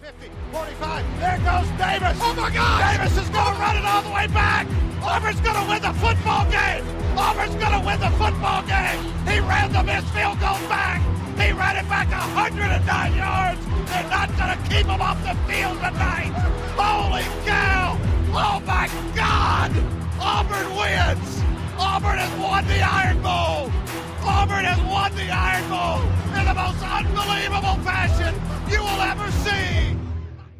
50, 45, there goes Davis. Oh my God! Davis is going to run it all the way back. Auburn's going to win the football game. Auburn's going to win the football game. He ran the missed field goal back. He ran it back 109 yards. They're not going to keep him off the field tonight. Holy cow! Oh my God! Auburn wins. Auburn has won the Iron Bowl. Auburn has won the Iron Bowl in the most unbelievable fashion you will ever see.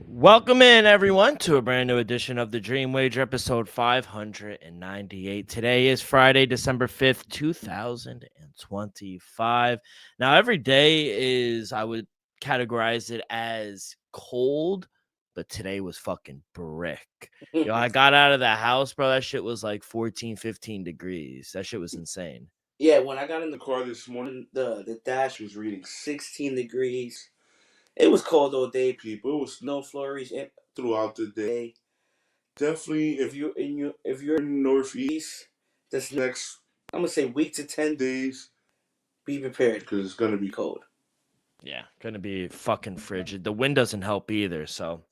Welcome in, everyone, to a brand new edition of the Dream Wager, episode 598. Today is Friday, December 5th, 2025. Now, every day is, I would categorize it as cold, but today was fucking brick. Yo, I got out of the house, bro. That shit was like 14, 15 degrees. That shit was insane. Yeah, when I got in the car this morning, the dash was reading 16 degrees. It was cold all day, people. It was snow flurries throughout the day. Definitely, if you're in the Northeast, this next, I'm gonna say week to 10 days, be prepared because it's gonna be cold. Yeah, gonna be fucking frigid. The wind doesn't help either, so.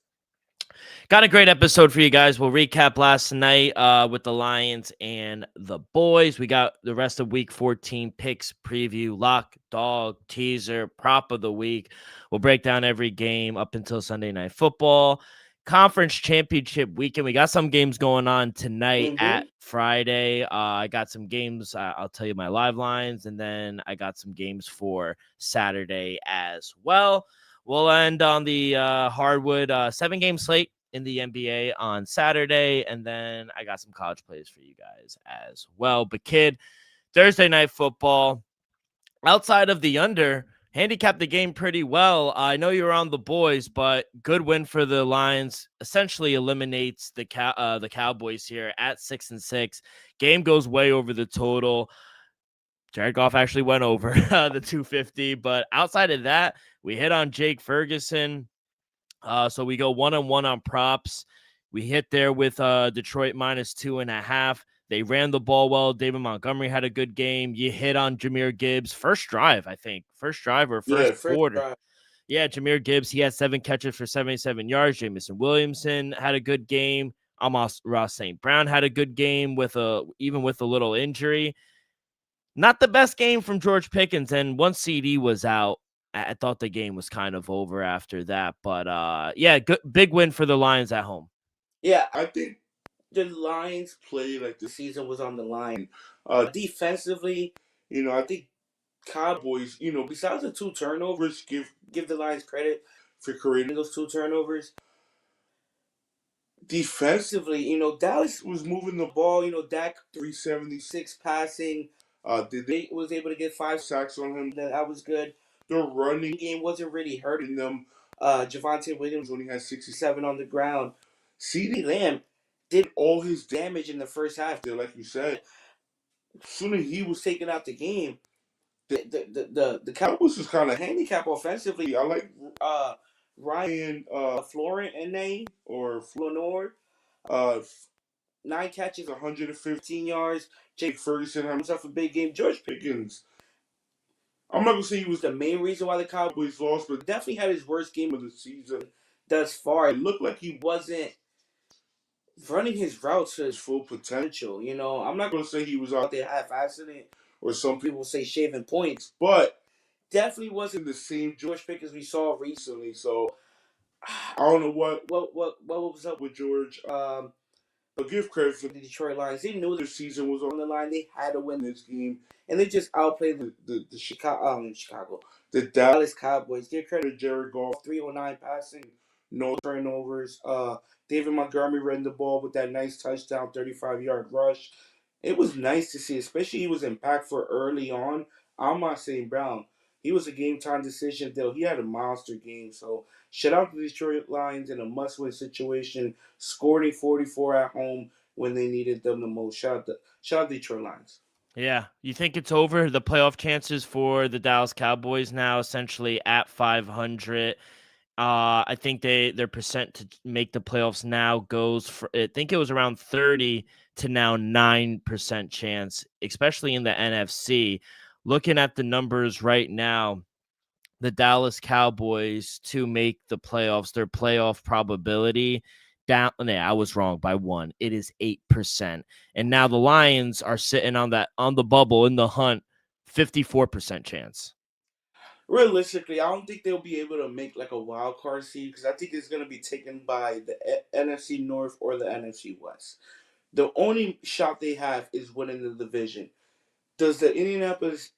Got a great episode for you guys. We'll recap last night with the Lions and the boys. We got the rest of week 14 picks, preview, lock, dog, teaser, prop of the week. We'll break down every game up until Sunday Night Football. Conference championship weekend. We got some games going on tonight at Friday. I got some games. I'll tell you my live lines, and then I got some games for Saturday as well. We'll end on the hardwood 7-game slate in the NBA on Saturday, and then I got some college plays for you guys as well. But, kid, Thursday Night Football, outside of the under, handicapped the game pretty well. I know you were on the boys, but good win for the Lions. Essentially eliminates the Cowboys here at 6-6. Game goes way over the total. Jared Goff actually went over the 250, but outside of that, we hit on Jake Ferguson. So we go 1-on-1 on props. We hit there with Detroit -2.5. They ran the ball well. David Montgomery had a good game. You hit on Jahmyr Gibbs. First drive, I think. First drive or first quarter. Drive. Yeah, Jahmyr Gibbs, he had 7 catches for 77 yards. Jamison Williamson had a good game. Ross St. Brown had a good game even with a little injury. Not the best game from George Pickens, and once CD was out, I thought the game was kind of over after that. But, yeah, big win for the Lions at home. Yeah, I think the Lions played like the season was on the line. Defensively, I think Cowboys, besides the 2 turnovers, give the Lions credit for creating those 2 turnovers. Defensively, Dallas was moving the ball. Dak 376 passing. They was able to get 5 sacks on him. That was good. The running game wasn't really hurting them. Javonte Williams only had 67 on the ground. CeeDee Lamb did all his damage in the first half. There, like you said, as soon as he was taking out the game, the Cowboys was kind of handicapped offensively. I like Ryan Flournoy or Flournoy. 9 catches, 115 yards. Jake Ferguson had himself a big game. George Pickens, I'm not going to say he was the main reason why the Cowboys lost, but definitely had his worst game of the season thus far. It looked like he wasn't running his routes to his full potential. I'm not going to say he was out there half-assing it, or some people say shaving points, but definitely wasn't the same George Pickens we saw recently. So I don't know what was up with George. But give credit to the Detroit Lions. They knew their season was on the line. They had to win this game, and they just outplayed the Dallas Cowboys. Give credit to Jared Goff, 309 passing, no turnovers. David Montgomery ran the ball with that nice touchdown, 35-yard rush. It was nice to see, especially he was impactful early on. Amon St. Brown, he was a game-time decision, though. He had a monster game, so shout out to the Detroit Lions in a must-win situation, scoring 44 at home when they needed them the most. Shout out to Detroit Lions. Yeah. You think it's over? The playoff chances for the Dallas Cowboys now essentially at 500. I think their percent to make the playoffs now goes for, I think it was around 30 to now 9% chance, especially in the NFC. Looking at the numbers right now, the Dallas Cowboys to make the playoffs, their playoff probability down. Yeah, I was wrong by 1. It is 8%. And now the Lions are sitting on the bubble in the hunt, 54% chance. Realistically, I don't think they'll be able to make like a wild card seed because I think it's going to be taken by the NFC North or the NFC West. The only shot they have is winning the division. Does the Philadelphia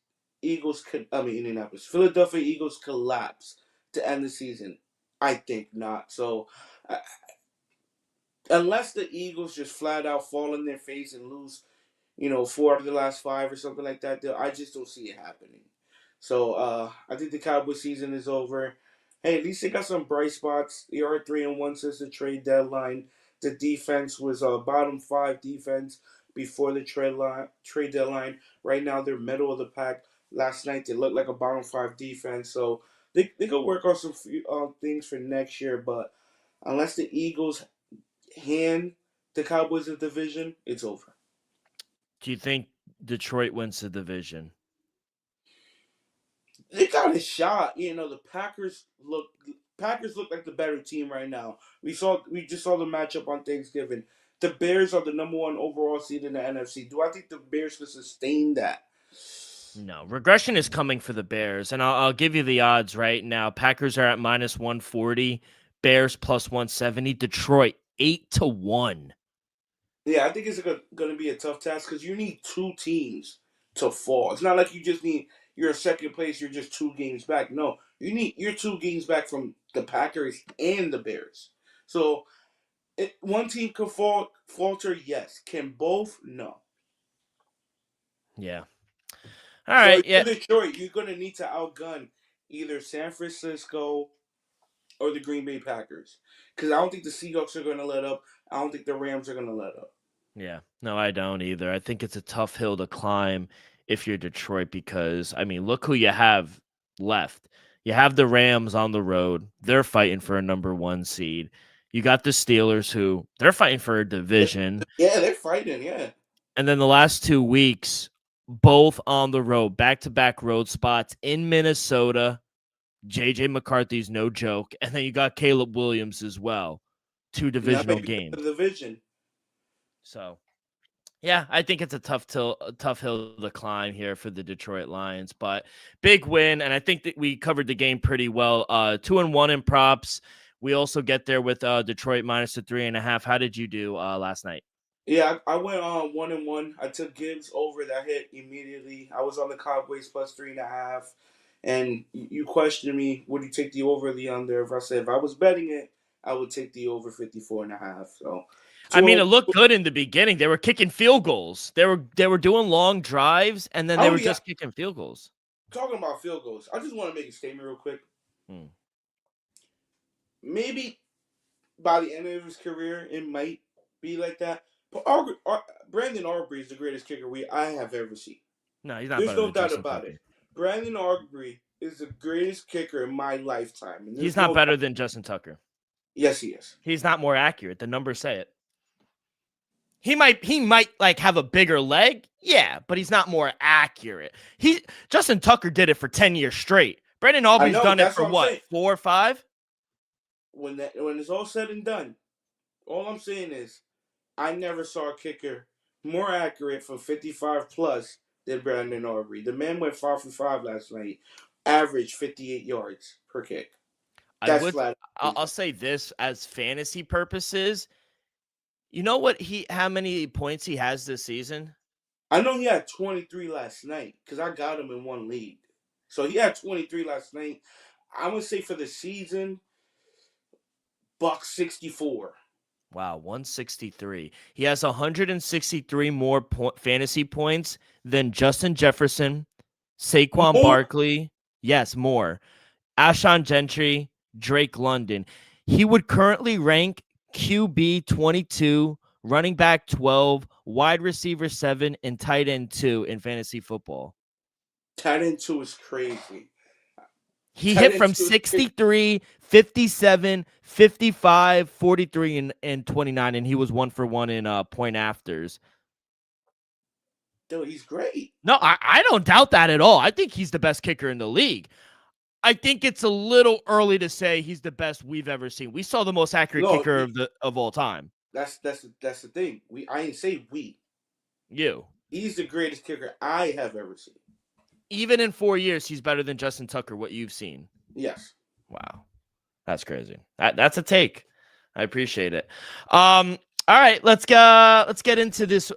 Eagles collapse to end the season? I think not. So, uh, unless the Eagles just flat out fall on their face and lose, 4 out of the last 5 or something like that, I just don't see it happening. So, I think the Cowboy season is over. Hey, at least they got some bright spots. They are 3-1 since the trade deadline. The defense was a bottom 5 defense before the trade deadline. Right now, they're middle of the pack. Last night, they looked like a bottom 5 defense. So, they could work on some things for next year. But unless the Eagles hand the Cowboys the division, it's over. Do you think Detroit wins the division? They got a shot. The Packers look like the better team right now. We just saw the matchup on Thanksgiving. The Bears are the number 1 overall seed in the NFC. Do I think the Bears can sustain that? No, regression is coming for the Bears, and I'll give you the odds right now. Packers are at minus 140, Bears plus 170, Detroit 8-1. Yeah, I think it's going to be a tough task because you need 2 teams to fall. It's not like you're in second place. You're just 2 games back. No, you're 2 games back from the Packers and the Bears. So one team could falter. Yes, can both? No. Yeah. All So right. if Yeah. you're Detroit, you're going to need to outgun either San Francisco or the Green Bay Packers. Because I don't think the Seahawks are going to let up. I don't think the Rams are going to let up. Yeah. No, I don't either. I think it's a tough hill to climb if you're Detroit because, I mean, look who you have left. You have the Rams on the road. They're fighting for a number 1 seed. You got the Steelers who they're fighting for a division. Yeah, they're fighting. Yeah. And then the last 2 weeks, both on the road, back-to-back road spots in Minnesota. JJ McCarthy's no joke. And then you got Caleb Williams as well. 2 Now divisional maybe games. the division. So, yeah, I think it's a tough hill to climb here for the Detroit Lions, but big win. And I think that we covered the game pretty well. 2-1 in props. We also get there with Detroit minus the 3.5. How did you do last night? Yeah, I went on 1-1. I took Gibbs over that hit immediately. I was on the Cowboys plus 3.5. And you questioned me, would you take the over or the under? If I was betting it, I would take the over 54.5. So, I mean, it 2 looked good in the beginning. They were kicking field goals. They were doing long drives, and then they were just kicking field goals. Talking about field goals, I just want to make a statement real quick. Maybe by the end of his career, it might be like that. But Brandon Aubrey is the greatest kicker I have ever seen. No, he's not. There's no doubt Justin about Tucker. it. Brandon Aubrey is the greatest kicker in my lifetime. And he's not better than Justin Tucker. Yes, he is. He's not more accurate. The numbers say it. He might like have a bigger leg, yeah, but he's not more accurate. Justin Tucker did it for 10 years straight. Brandon Aubrey's done it for what, 4 or 5? When it's all said and done, all I'm saying is I never saw a kicker more accurate from 55 plus than Brandon Aubrey. The man went 5 for 5 last night, averaged 58 yards per kick. I'll say this as fantasy purposes. You know how many points he has this season? I know he had 23 last night because I got him in one league. So he had 23 last night. I'm going to say for the season, $164. Wow, 163. He has 163 more fantasy points than Justin Jefferson, Saquon Barkley. Yes, more. Alshon Gentry, Drake London. He would currently rank QB 22, running back 12, wide receiver 7, and tight end 2 in fantasy football. Tight end 2 is crazy. He hit from 63, 57, 55, 43, and 29, and he was 1 for 1 in point afters. Dude, he's great. No, I don't doubt that at all. I think he's the best kicker in the league. I think it's a little early to say he's the best we've ever seen. We saw the most accurate No, kicker of all time. that's the thing. I ain't say we. You. He's the greatest kicker I have ever seen. Even in 4 years, he's better than Justin Tucker, what you've seen. Yes. Wow. That's crazy. That's a take. I appreciate it. All right, let's get into this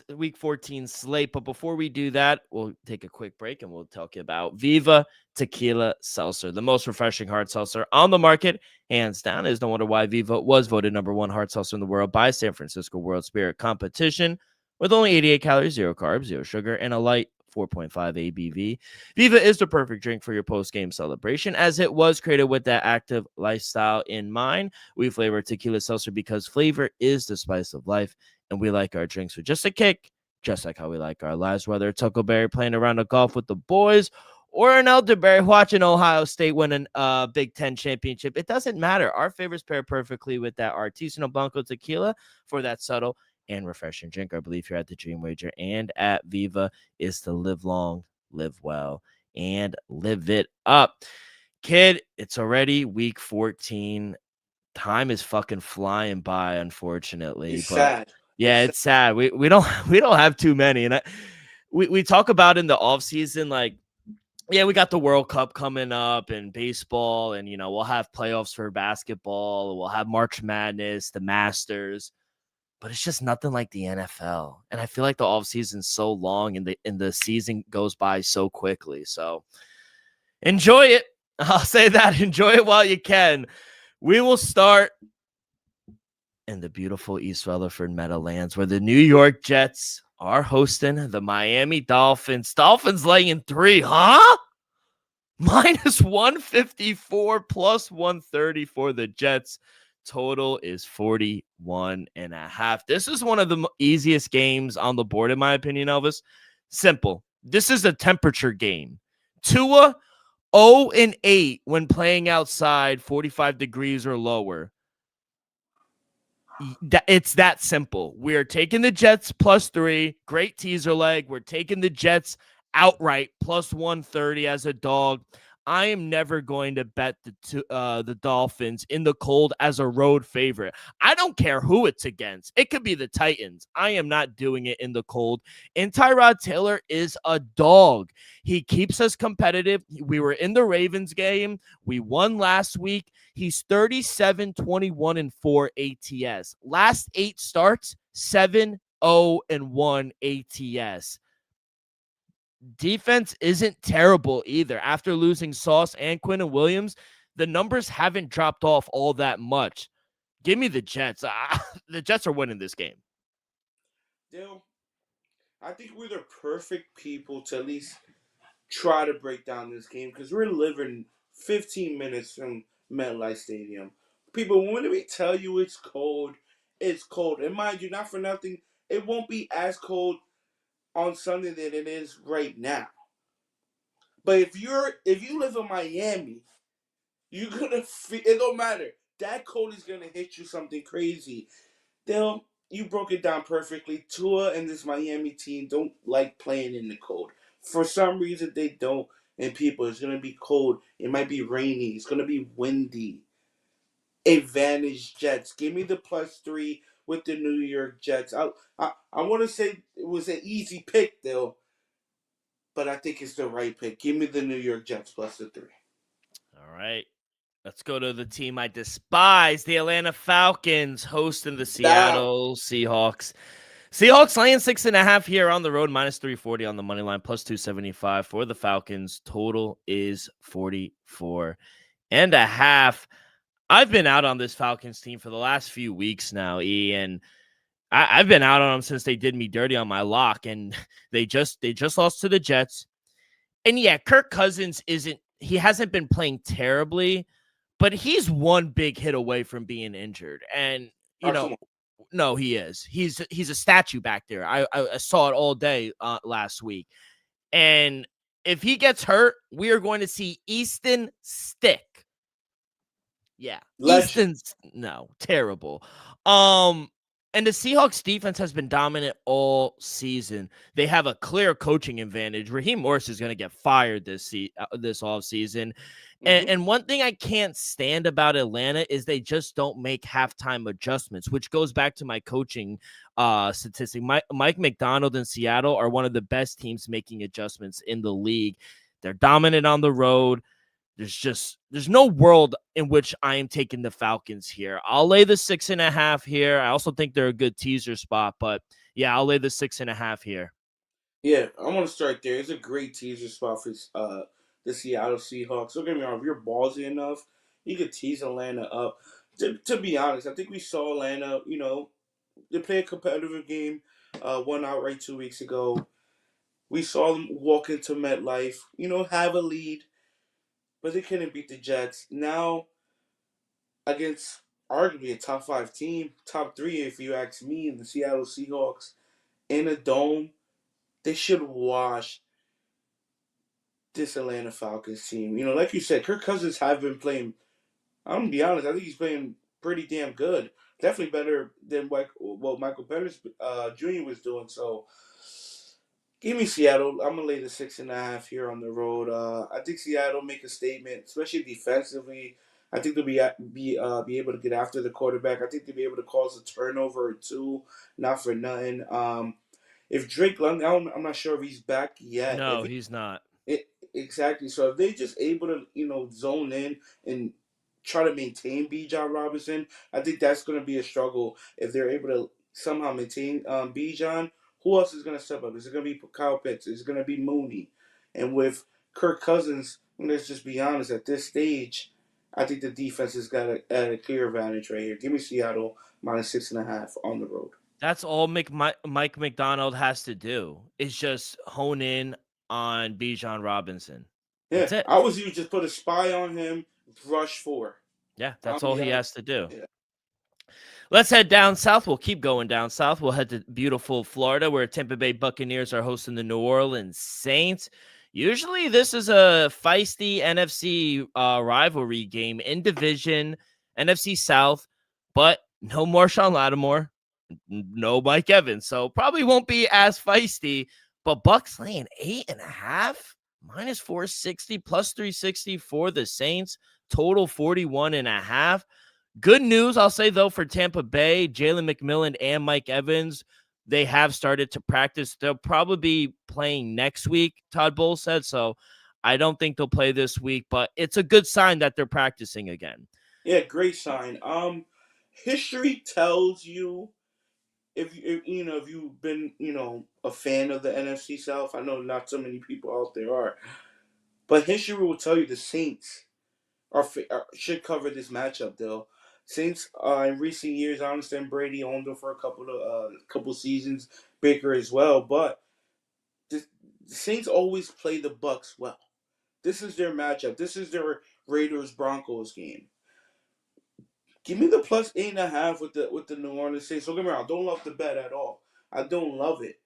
week 14 slate. But before we do that, we'll take a quick break and we'll talk about Viva Tequila Seltzer, the most refreshing hard seltzer on the market, hands down. Is no wonder why Viva was voted #1 hard seltzer in the world by San Francisco World Spirit Competition. With only 88 calories, 0 carbs, 0 sugar, and a light 4.5 ABV. Viva is the perfect drink for your post-game celebration, as it was created with that active lifestyle in mind. We flavor tequila seltzer because flavor is the spice of life, and we like our drinks with just a kick, just like how we like our lives, whether it's Huckleberry playing around a golf with the boys or an elderberry watching Ohio State win a Big Ten championship. It doesn't matter. Our favorites pair perfectly with that artisanal Blanco tequila for that subtle and refreshing drink. Our belief here at the Dream Wager and at Viva is to live long, live well, and live it up. Kid, it's already week 14. Time is fucking flying by, unfortunately. It's But sad. yeah, it's sad. We don't have too many. And we talk about in the offseason, like, yeah, we got the World Cup coming up and baseball, and we'll have playoffs for basketball, we'll have March Madness, the Masters. But it's just nothing like the NFL. And I feel like the offseason's so long and the season goes by so quickly. So enjoy it. I'll say that. Enjoy it while you can. We will start in the beautiful East Rutherford Meadowlands, where the New York Jets are hosting the Miami Dolphins. Dolphins laying 3, huh? -154 plus 130 for the Jets. Total is 41.5. This is one of the easiest games on the board, in my opinion, Elvis. Simple. This is a temperature game. Tua 0-8 when playing outside, 45 degrees or lower. It's that simple. We're taking the Jets +3. Great teaser leg. We're taking the Jets outright +130 as a dog. I am never going to bet the Dolphins in the cold as a road favorite. I don't care who it's against. It could be the Titans. I am not doing it in the cold. And Tyrod Taylor is a dog. He keeps us competitive. We were in the Ravens game. We won last week. He's 37-21-4 ATS. Last 8 starts, 7-0-1 ATS. Defense isn't terrible either. After losing Sauce and Quinnen Williams, the numbers haven't dropped off all that much. Give me the Jets. The Jets are winning this game. Dale, I think we're the perfect people to at least try to break down this game because we're living 15 minutes from MetLife Stadium. People, when we tell you it's cold, it's cold. And mind you, not for nothing, it won't be as cold on Sunday than it is right now. But if you live in Miami, you're gonna feel it. Don't matter. That cold is gonna hit you something crazy. Dale, you broke it down perfectly. Tua and this Miami team don't like playing in the cold. For some reason, they don't. And people, it's gonna be cold. It might be rainy. It's gonna be windy. Advantage Jets. Give me the +3 with the New York Jets. I want to say it was an easy pick, though, but I think it's the right pick. Give me the New York Jets +3. All right. Let's go to the team I despise, the Atlanta Falcons, hosting the Seattle Seahawks. Seahawks laying 6.5 here on the road, -340 on the money line, +275 for the Falcons. Total is 44.5. I've been out on this Falcons team for the last few weeks now, Ian. I've been out on them since they did me dirty on my lock, and they just lost to the Jets. And yeah, Kirk Cousins hasn't been playing terribly, but he's one big hit away from being injured. And no, he is. He's a statue back there. I saw it all day last week. And if he gets hurt, we are going to see Easton Stick. Yeah. Legend. Easton's terrible. And the Seahawks defense has been dominant all season. They have a clear coaching advantage. Raheem Morris is going to get fired this offseason. Mm-hmm. And one thing I can't stand about Atlanta is they just don't make halftime adjustments, which goes back to my coaching statistic. Mike McDonald in Seattle are one of the best teams making adjustments in the league. They're dominant on the road. There's no world in which I am taking the Falcons here. I'll lay the 6.5 here. I also think they're a good teaser spot, but yeah, I'll lay the 6.5 here. Yeah, I want to start there. It's a great teaser spot for the Seattle Seahawks. Don't get me wrong, if you're ballsy enough, you could tease Atlanta up. To be honest, I think we saw Atlanta, they play a competitive game, one outright 2 weeks ago. We saw them walk into MetLife, have a lead, but they couldn't beat the Jets. Now, against arguably a top five team, top three if you ask me, the Seattle Seahawks in a dome, they should wash this Atlanta Falcons team. Like you said, Kirk Cousins have been playing. I'm gonna be honest. I think he's playing pretty damn good. Definitely better than what Michael Penix Jr. was doing. So, give me Seattle. I'm gonna lay the 6.5 here on the road. I think Seattle make a statement, especially defensively. I think they'll be able to get after the quarterback. I think they'll be able to cause a turnover or two, not for nothing. If Drake London, I'm not sure if he's back yet. No, he's not. It, exactly. So if they just able to, zone in and try to maintain Bijan Robinson, I think that's going to be a struggle. If they're able to somehow maintain Bijan, who else is going to step up? Is it going to be Kyle Pitts? Is it going to be Mooney? And with Kirk Cousins, let's just be honest, at this stage, I think the defense has got a clear advantage right here. Give me Seattle minus 6.5 on the road. That's all Mike McDonald has to do is just hone in on Bijan Robinson. Yeah, That's it. I was you just put a spy on him, rush 4. Yeah, I'll that's all be he honest. has to do. Yeah. Let's head down south. We'll keep going down south. We'll head to beautiful Florida, where Tampa Bay Buccaneers are hosting the New Orleans Saints. Usually, this is a feisty NFC rivalry game in division, NFC South, but no Marshawn Lattimore, no Mike Evans, so probably won't be as feisty. But Bucks laying 8.5, minus 460, plus 360 for the Saints, total 41.5. Good news, I'll say, though, for Tampa Bay, Jalen McMillan and Mike Evans, they have started to practice. They'll probably be playing next week, Todd Bowles said. So I don't think they'll play this week, but it's a good sign that they're practicing again. Yeah, great sign. History tells you if you've been a fan of the NFC South. I know not so many people out there are, but history will tell you the Saints should cover this matchup. Though Saints in recent years, I understand Brady owned them for a couple seasons, Baker as well, but the Saints always play the Bucks well. This is their matchup. This is their Raiders Broncos game. Give me the plus 8.5 with the New Orleans Saints. Don't get me wrong, I don't love the bet at all. I don't love it.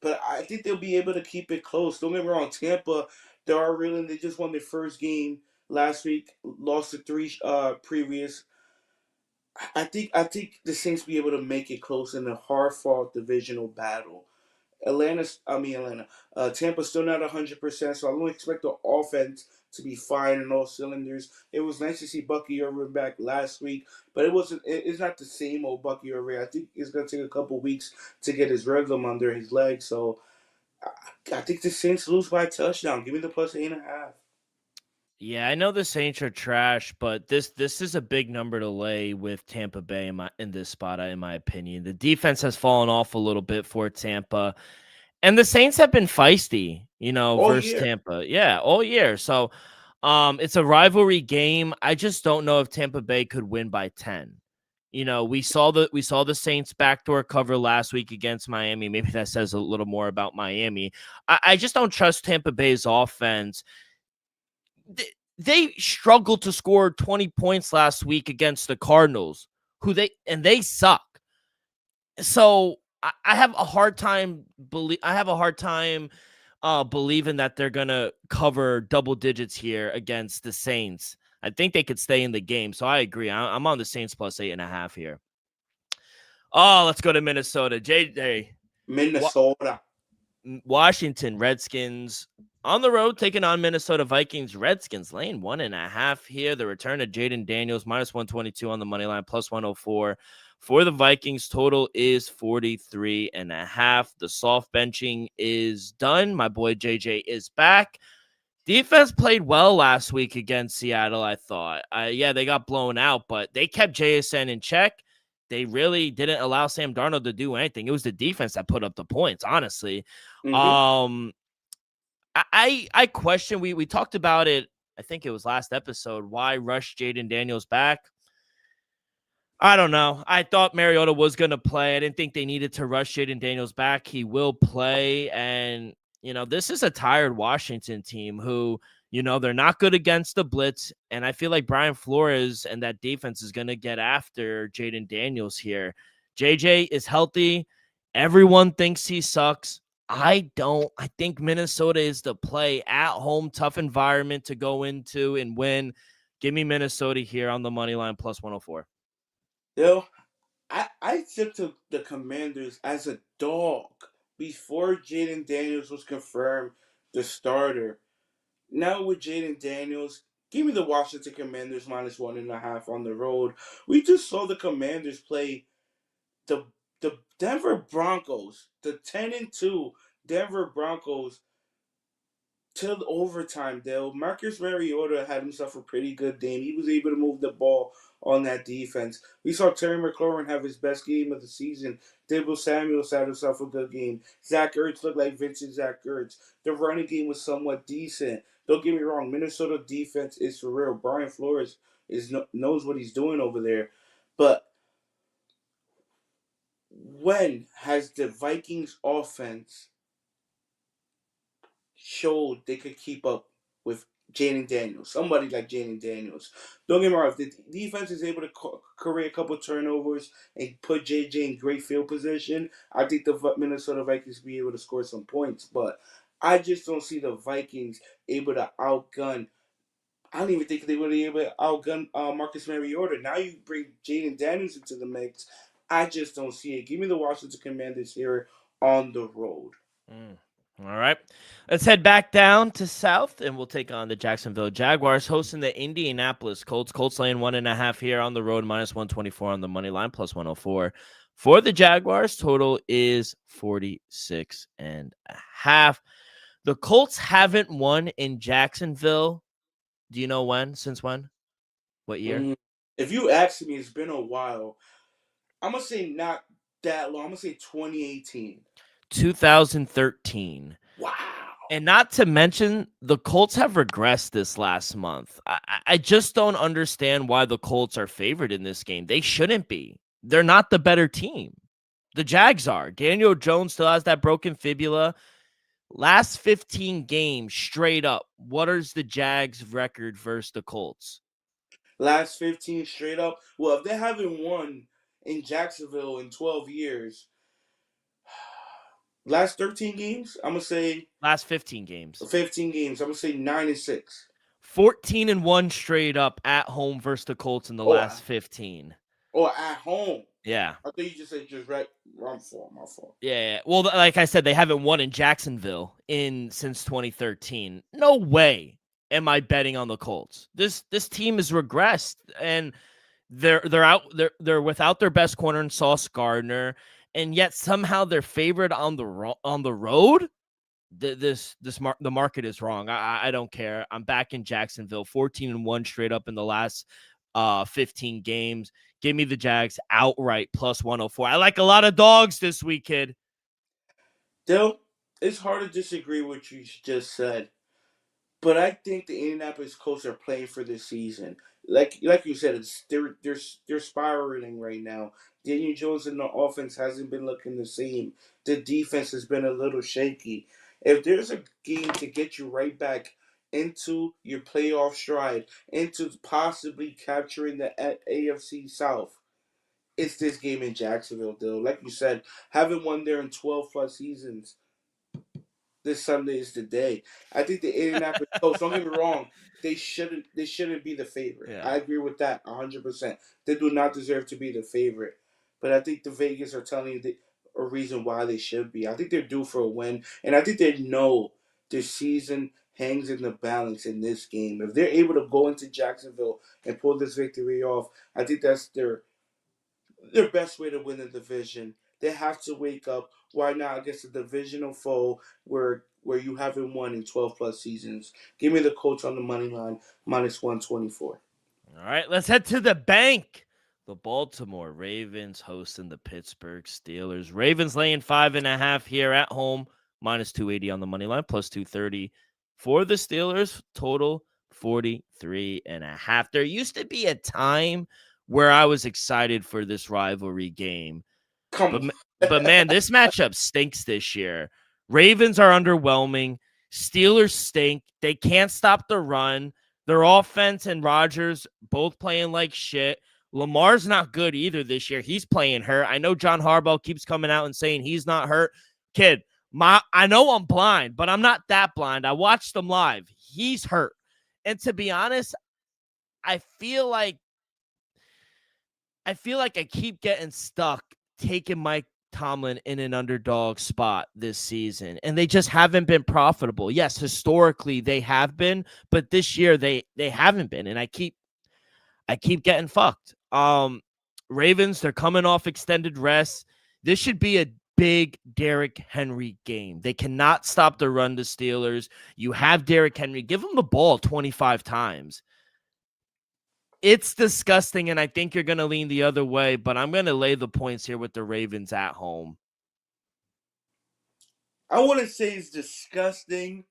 But I think they'll be able to keep it close. Don't get me wrong, Tampa, they are reeling. They just won their first game last week, lost the 3 previous. I think the Saints be able to make it close in a hard fought divisional battle. Tampa's still not 100%, so I don't expect the offense to be firing in all cylinders. It was nice to see Bucky Irvin back last week, but it's not the same old Bucky Irvin. I think it's gonna take a couple weeks to get his rhythm under his legs. So I think the Saints lose by a touchdown. Give me the plus 8.5. Yeah, I know the Saints are trash, but this is a big number to lay with Tampa Bay in this spot, in my opinion. The defense has fallen off a little bit for Tampa, and the Saints have been feisty, All versus year. Tampa. Yeah, all year. So, it's a rivalry game. I just don't know if Tampa Bay could win by 10. We saw the Saints backdoor cover last week against Miami. Maybe that says a little more about Miami. I just don't trust Tampa Bay's offense. They struggled to score 20 points last week against the Cardinals, they suck. So I have a hard time believing that they're gonna cover double digits here against the Saints. I think they could stay in the game. So I agree. I'm on the Saints plus 8.5 here. Oh, let's go to Minnesota. JJ. Minnesota. Washington Redskins on the road taking on Minnesota Vikings. Redskins laying 1.5 here. The return of Jaden Daniels -122 on the money line, +104 for the Vikings. Total is 43.5. The soft benching is done. My boy JJ is back. Defense played well last week against Seattle, I thought. Yeah, they got blown out, but they kept JSN in check. They really didn't allow Sam Darnold to do anything. It was the defense that put up the points, honestly. Mm-hmm. I question, we talked about it, I think it was last episode, why rush Jaden Daniels back? I don't know. I thought Mariota was going to play. I didn't think they needed to rush Jaden Daniels back. He will play. And, this is a tired Washington team who, they're not good against the blitz. And I feel like Brian Flores and that defense is going to get after Jaden Daniels here. JJ is healthy. Everyone thinks he sucks. I don't. I think Minnesota is the play at home, tough environment to go into and win. Give me Minnesota here on the money line, +104. Yo, I took to the Commanders as a dog before Jaden Daniels was confirmed the starter. Now with Jaden Daniels, give me the Washington Commanders -1.5 on the road. We just saw the Commanders play the the Denver Broncos, the 10-2 Denver Broncos till overtime. Dale Marcus Mariota had himself a pretty good game. He was able to move the ball on that defense. We saw Terry McLaurin have his best game of the season. Debo Samuel had himself a good game. Zach Ertz looked like Vincent Zach Ertz. The running game was somewhat decent. Don't get me wrong, Minnesota defense is for real. Brian Flores knows what he's doing over there. But when has the Vikings offense showed they could keep up with Jaden Daniels, somebody like Jaden Daniels? Don't get me wrong, if the defense is able to create a couple turnovers and put JJ in great field position, I think the Minnesota Vikings will be able to score some points. But I just don't see the Vikings able to outgun. I don't even think they would be able to outgun Marcus Mariota. Now you bring Jaden Daniels into the mix. I just don't see it. Give me the Washington Commanders here on the road. All right. Let's head back down to South, and we'll take on the Jacksonville Jaguars, hosting the Indianapolis Colts. Colts laying 1.5 here on the road, -124 on the money line, +104 for the Jaguars. Total is 46.5. The Colts haven't won in Jacksonville. Do you know when? Since when? What year? If you ask me, it's been a while. I'm going to say not that long. I'm going to say 2018. 2013. Wow. And not to mention, the Colts have regressed this last month. I just don't understand why the Colts are favored in this game. They shouldn't be. They're not the better team. The Jags are. Daniel Jones still has that broken fibula. Last 15 games straight up, what is the Jags' record versus the Colts? Last 15 straight up. Well, if they haven't won in Jacksonville in 12 years, last 13 games, I'm going to say. Last 15 games. 15 games. I'm going to say 9-6. 14-1 straight up at home versus the Colts in the last 15. Or at home. Yeah. I thought you just said just right. My fault. Yeah. Well, like I said, they haven't won in Jacksonville since 2013. No way am I betting on the Colts. This team is regressed, and they're without their best corner in Sauce Gardner, and yet somehow they're favored on the road. The market is wrong. I don't care. I'm back in Jacksonville, 14-1 straight up in the last 15 games. Give me the Jags outright +104. I like a lot of dogs this week, kid. Dill, it's hard to disagree with what you just said, but I think the Indianapolis Colts are playing for this season. Like you said, they're spiraling right now. Daniel Jones in the offense hasn't been looking the same. The defense has been a little shaky. If there's a game to get you right back into your playoff stride, into possibly capturing the AFC South, it's this game in Jacksonville, though. Like you said, haven't won there in 12 plus seasons. This Sunday is the day. I think the Indianapolis Colts, don't get me wrong, they shouldn't be the favorite. Yeah. I agree with that 100%. They do not deserve to be the favorite. but I think the Vegas are telling you a reason why they should be. I think they're due for a win, and I think they know their season hangs in the balance in this game. If they're able to go into Jacksonville and pull this victory off, I think that's their best way to win the division. They have to wake up. Why not against a divisional foe where you haven't won in 12 plus seasons? Give me the Colts on the money line minus 124. All right, let's head to the bank. The Baltimore Ravens hosting the Pittsburgh Steelers. Ravens laying 5.5 here at home, minus 280 on the money line, plus 230 for the Steelers. Total 43.5. There used to be a time where I was excited for this rivalry game. Come on. But man, this matchup stinks this year. Ravens are underwhelming. Steelers stink. They can't stop the run. Their offense and Rodgers both playing like shit. Lamar's not good either this year. He's playing hurt. I know John Harbaugh keeps coming out and saying he's not hurt. Kid, I know I'm blind, but I'm not that blind. I watched him live. He's hurt. And to be honest, I feel like I keep getting stuck taking Mike Tomlin in an underdog spot this season, and they just haven't been profitable. Yes, historically they have been, but this year they haven't been, and I keep getting fucked. Ravens, they're coming off extended rest. This should be a big Derrick Henry game. They cannot stop the run to Steelers. You have Derrick Henry. Give him the ball 25 times. It's disgusting, and I think you're going to lean the other way, but I'm going to lay the points here with the Ravens at home. I wouldn't say it's disgusting.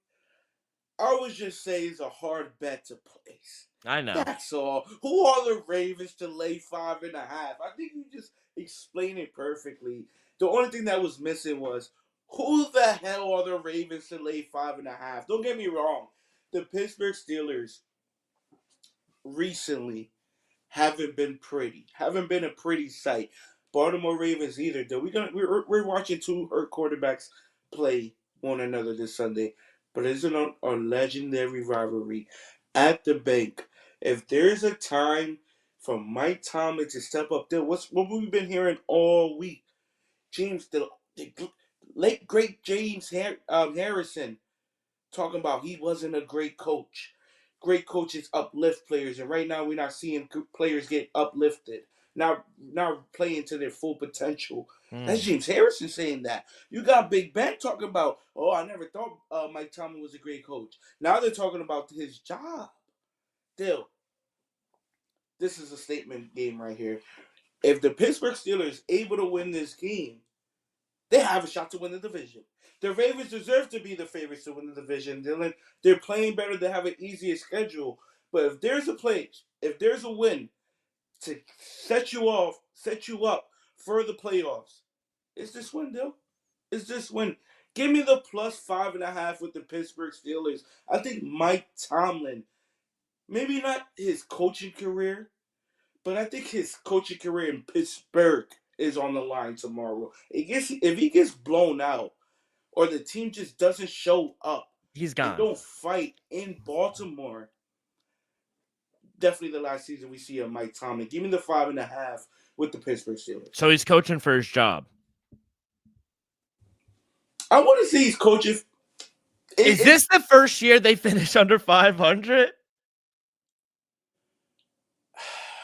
I would just say it's a hard bet to place. I know. That's all. Who are the Ravens to lay 5.5? I think you just explained it perfectly. The only thing that was missing was who the hell are the Ravens to lay 5.5? Don't get me wrong. The Pittsburgh Steelers recently haven't been a pretty sight. Baltimore Ravens either. Though we're watching two hurt quarterbacks play one another this Sunday, but it's a legendary rivalry at the bank. If there's a time for Mike Tomlin to step up there, what we've been hearing all week, the late great James Harrison talking about he wasn't a great coach. Great coaches uplift players, and right now we're not seeing players get uplifted. Now playing to their full potential. That's James Harrison saying that. You got Big Ben talking about, I never thought Mike Tomlin was a great coach. Now they're talking about his job. Still, this is a statement game right here. If the Pittsburgh Steelers able to win this game, they have a shot to win the division. The Ravens deserve to be the favorites to win the division, Dylan. They're playing better. They have an easier schedule. But if there's a win to set you up for the playoffs, it's this win, Dylan. It's this win. Give me the plus 5.5 with the Pittsburgh Steelers. I think Mike Tomlin, maybe not his coaching career, but I think his coaching career in Pittsburgh is on the line tomorrow. If he gets blown out, or the team just doesn't show up, he's gone. And don't fight in Baltimore. Definitely the last season we see of Mike Tomlin. Give me the 5.5 with the Pittsburgh Steelers. So he's coaching for his job. I want to see he's coaching. Is this the first year they finish under 500?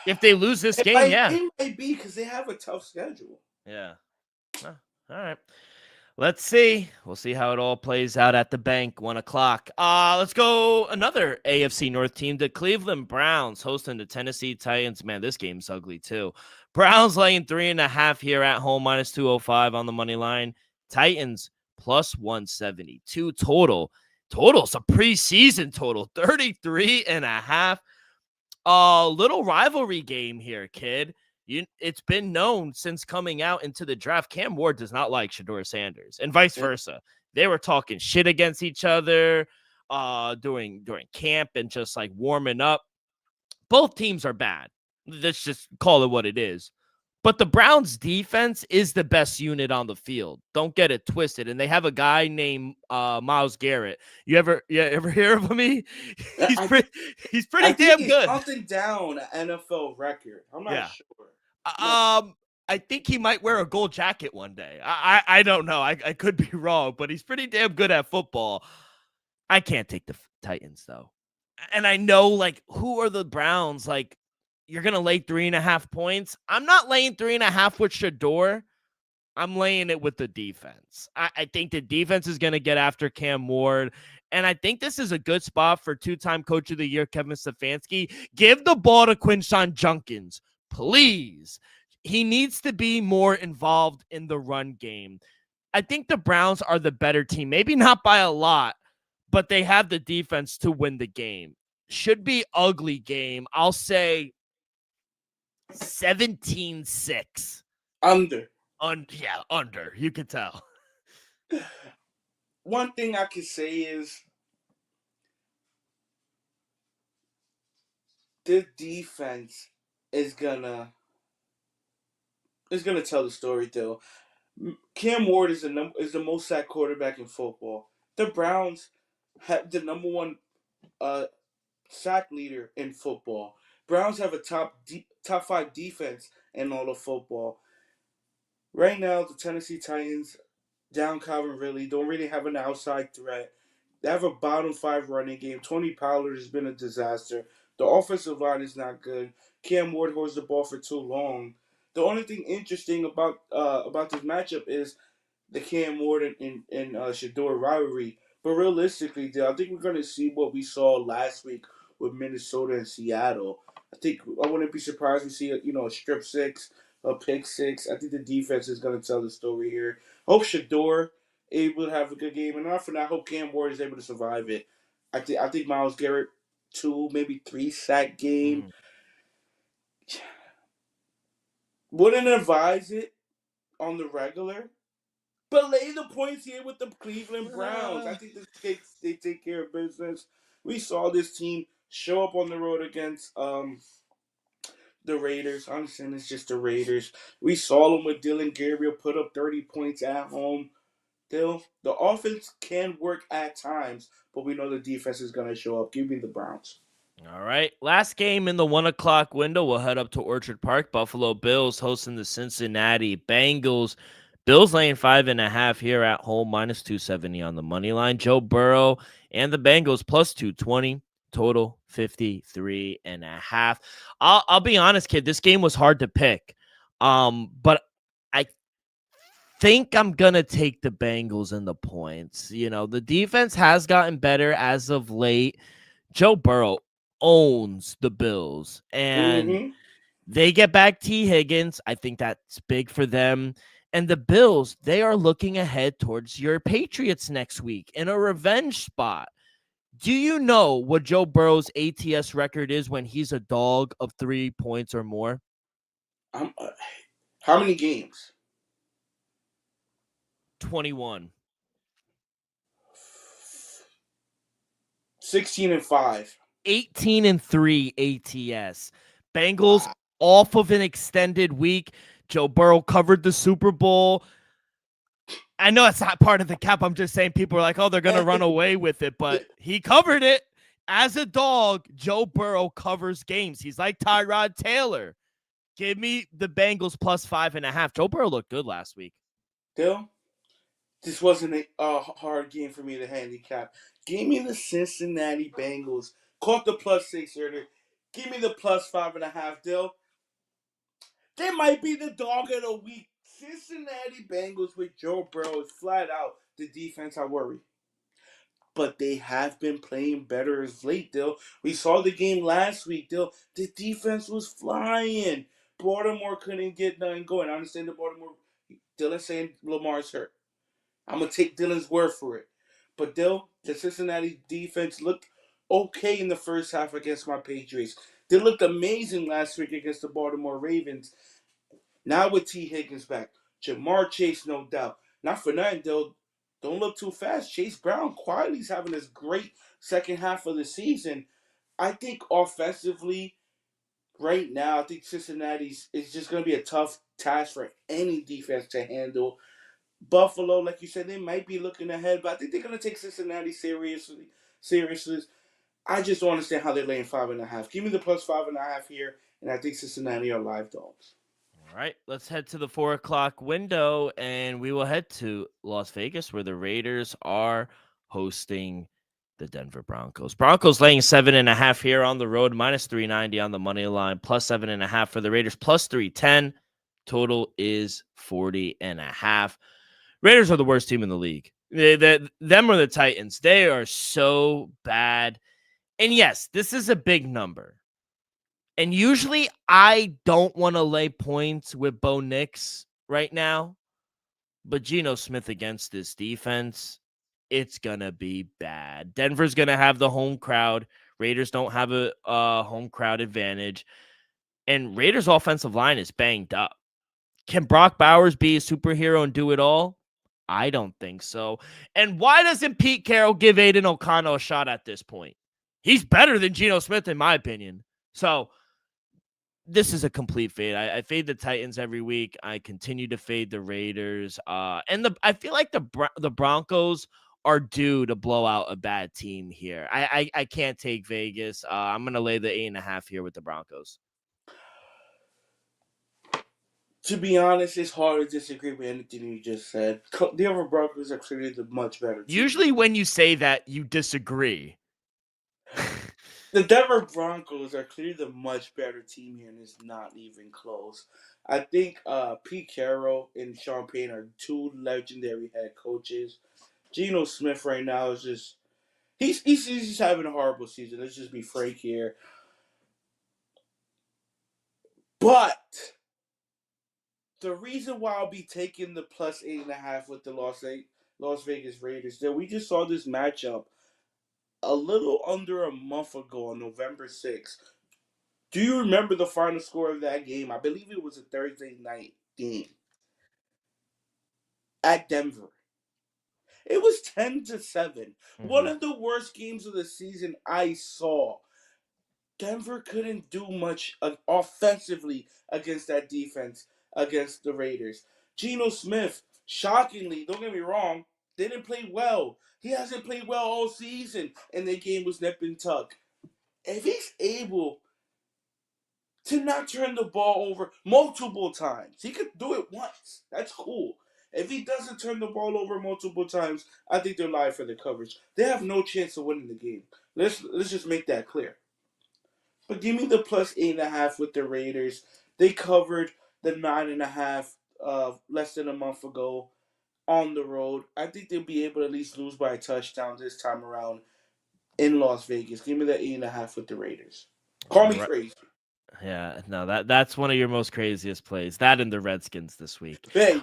If they lose this game, yeah. It might be because they have a tough schedule. Yeah. All right. Let's see. We'll see how it all plays out at the bank, 1 o'clock. Let's go another AFC North team, the Cleveland Browns, hosting the Tennessee Titans. Man, this game's ugly, too. Browns laying 3.5 here at home, minus 205 on the money line. Titans, plus 172 total. Total's a preseason total, 33.5. Little rivalry game here, kid. It's been known since coming out into the draft, Cam Ward does not like Shedeur Sanders, and vice versa. They were talking shit against each other during camp and just like warming up. Both teams are bad. Let's just call it what it is. But the Browns defense is the best unit on the field. Don't get it twisted. And they have a guy named Myles Garrett. You ever hear of him? He's pretty damn good. He's hunting down an NFL record. I'm not sure. I think he might wear a gold jacket one day. I don't know. I could be wrong, but he's pretty damn good at football. I can't take the Titans though. And I know, like, who are the Browns? Like, you're gonna lay 3.5 points. I'm not laying 3.5 with Shador. I'm laying it with the defense. I think the defense is gonna get after Cam Ward. And I think this is a good spot for two-time Coach of the Year Kevin Stefanski. Give the ball to Quinshawn Junkins, please. He needs to be more involved in the run game. I think the Browns are the better team. Maybe not by a lot, but they have the defense to win the game. Should be ugly game. I'll say 17-6. Under. Yeah, under. You can tell. One thing I can say is this defense is gonna tell the story though. Cam Ward is the most sacked quarterback in football. The Browns have the number one uh, sack leader in football. Browns have a top five defense in all of football. Right now, the Tennessee Titans down Calvin Ridley don't really have an outside threat. They have a bottom five running game. Tony Pollard has been a disaster. The offensive line is not good. Cam Ward holds the ball for too long. The only thing interesting about this matchup is the Cam Ward and Shador rivalry. But realistically, I think we're going to see what we saw last week with Minnesota and Seattle. I wouldn't be surprised to see a strip six, a pick six. I think the defense is going to tell the story here. Hope Shador able to have a good game, and often I hope Cam Ward is able to survive it. I think Myles Garrett 2, maybe 3 sack game. Wouldn't advise it on the regular. But lay the points here with the Cleveland Browns. I think they take care of business. We saw this team show up on the road against the Raiders. I understand it's just the Raiders. We saw them with Dylan Gabriel put up 30 points at home. The offense can work at times, but we know the defense is going to show up. Give me the Browns. All right. Last game in the 1 o'clock window. We'll head up to Orchard Park. Buffalo Bills hosting the Cincinnati Bengals. Bills laying 5.5 here at home, minus 270 on the money line. Joe Burrow and the Bengals plus 220, total 53.5. I'll be honest, kid. This game was hard to pick. But I think I'm gonna take the Bengals and the points. You know, the defense has gotten better as of late. Joe Burrow owns the Bills, and they get back T. Higgins. I think that's big for them. And the Bills, they are looking ahead towards your Patriots next week in a revenge spot. Do you know what Joe Burrow's ATS record is when he's a dog of 3 points or more? How many games? 21. 16-5. 18-3 ATS. Bengals off of an extended week. Joe Burrow covered the Super Bowl. I know it's not part of the cap. I'm just saying people are like, oh, they're going to run away with it. But he covered it. As a dog, Joe Burrow covers games. He's like Tyrod Taylor. Give me the Bengals plus 5.5. Joe Burrow looked good last week. Dill, this wasn't a hard game for me to handicap. Give me the Cincinnati Bengals. Caught the plus 6 earlier. Give me the plus 5.5, Dill. They might be the dog of the week. Cincinnati Bengals with Joe Burrow is flat out the defense I worry. But they have been playing better as late, Dill. We saw the game last week, Dill. The defense was flying. Baltimore couldn't get nothing going. I understand the Baltimore. Dylan's saying Lamar's hurt. I'm going to take Dylan's word for it. But Dill, the Cincinnati defense looked okay in the first half against my Patriots. They looked amazing last week against the Baltimore Ravens. Now with T. Higgins back, Jamar Chase, no doubt. Not for nothing, though. Don't look too fast. Chase Brown quietly is having this great second half of the season. I think offensively, right now, I think Cincinnati's is just going to be a tough task for any defense to handle. Buffalo, like you said, they might be looking ahead, but I think they're going to take Cincinnati seriously. I just don't understand how they're laying 5.5. Give me the plus 5.5 here, and I think Cincinnati are live dogs. All right, let's head to the 4 o'clock window, and we will head to Las Vegas, where the Raiders are hosting the Denver Broncos. Broncos laying 7.5 here on the road, minus 390 on the money line, plus 7.5 for the Raiders, plus 310. Total is 40.5. Raiders are the worst team in the league. Them or the Titans. They are so bad. And yes, this is a big number. And usually I don't want to lay points with Bo Nix right now. But Geno Smith against this defense, it's going to be bad. Denver's going to have the home crowd. Raiders don't have a home crowd advantage. And Raiders' offensive line is banged up. Can Brock Bowers be a superhero and do it all? I don't think so. And why doesn't Pete Carroll give Aiden O'Connell a shot at this point? He's better than Geno Smith, in my opinion. So this is a complete fade. I fade the Titans every week. I continue to fade the Raiders. I feel like the Broncos are due to blow out a bad team here. I can't take Vegas. I'm gonna lay the 8.5 here with the Broncos. To be honest, it's hard to disagree with anything you just said. The Denver Broncos are clearly the much better team. Usually when you say that, you disagree. The Denver Broncos are clearly the much better team here, and it's not even close. I think Pete Carroll and Sean Payton are two legendary head coaches. Geno Smith right now is just he's having a horrible season. Let's just be frank here. But the reason why I'll be taking the plus 8.5 with the Las Vegas Raiders, that we just saw this matchup a little under a month ago on November 6th. Do you remember the final score of that game? I believe it was a Thursday night game at Denver. It was 10-7. Mm-hmm. One of the worst games of the season I saw. Denver couldn't do much offensively against that defense, against the Raiders. Geno Smith, shockingly, don't get me wrong, didn't play well. He hasn't played well all season, and the game was nip and tuck. If he's able to not turn the ball over multiple times, he could do it once. That's cool. If he doesn't turn the ball over multiple times, I think they're live for the coverage. They have no chance of winning the game. Let's just make that clear. But give me the plus 8.5 with the Raiders. They covered the 9.5 less than a month ago on the road. I think they'll be able to at least lose by a touchdown this time around in Las Vegas. Give me the 8.5 with the Raiders. Call me crazy. Yeah, no, that's one of your most craziest plays. That and the Redskins this week. Hey,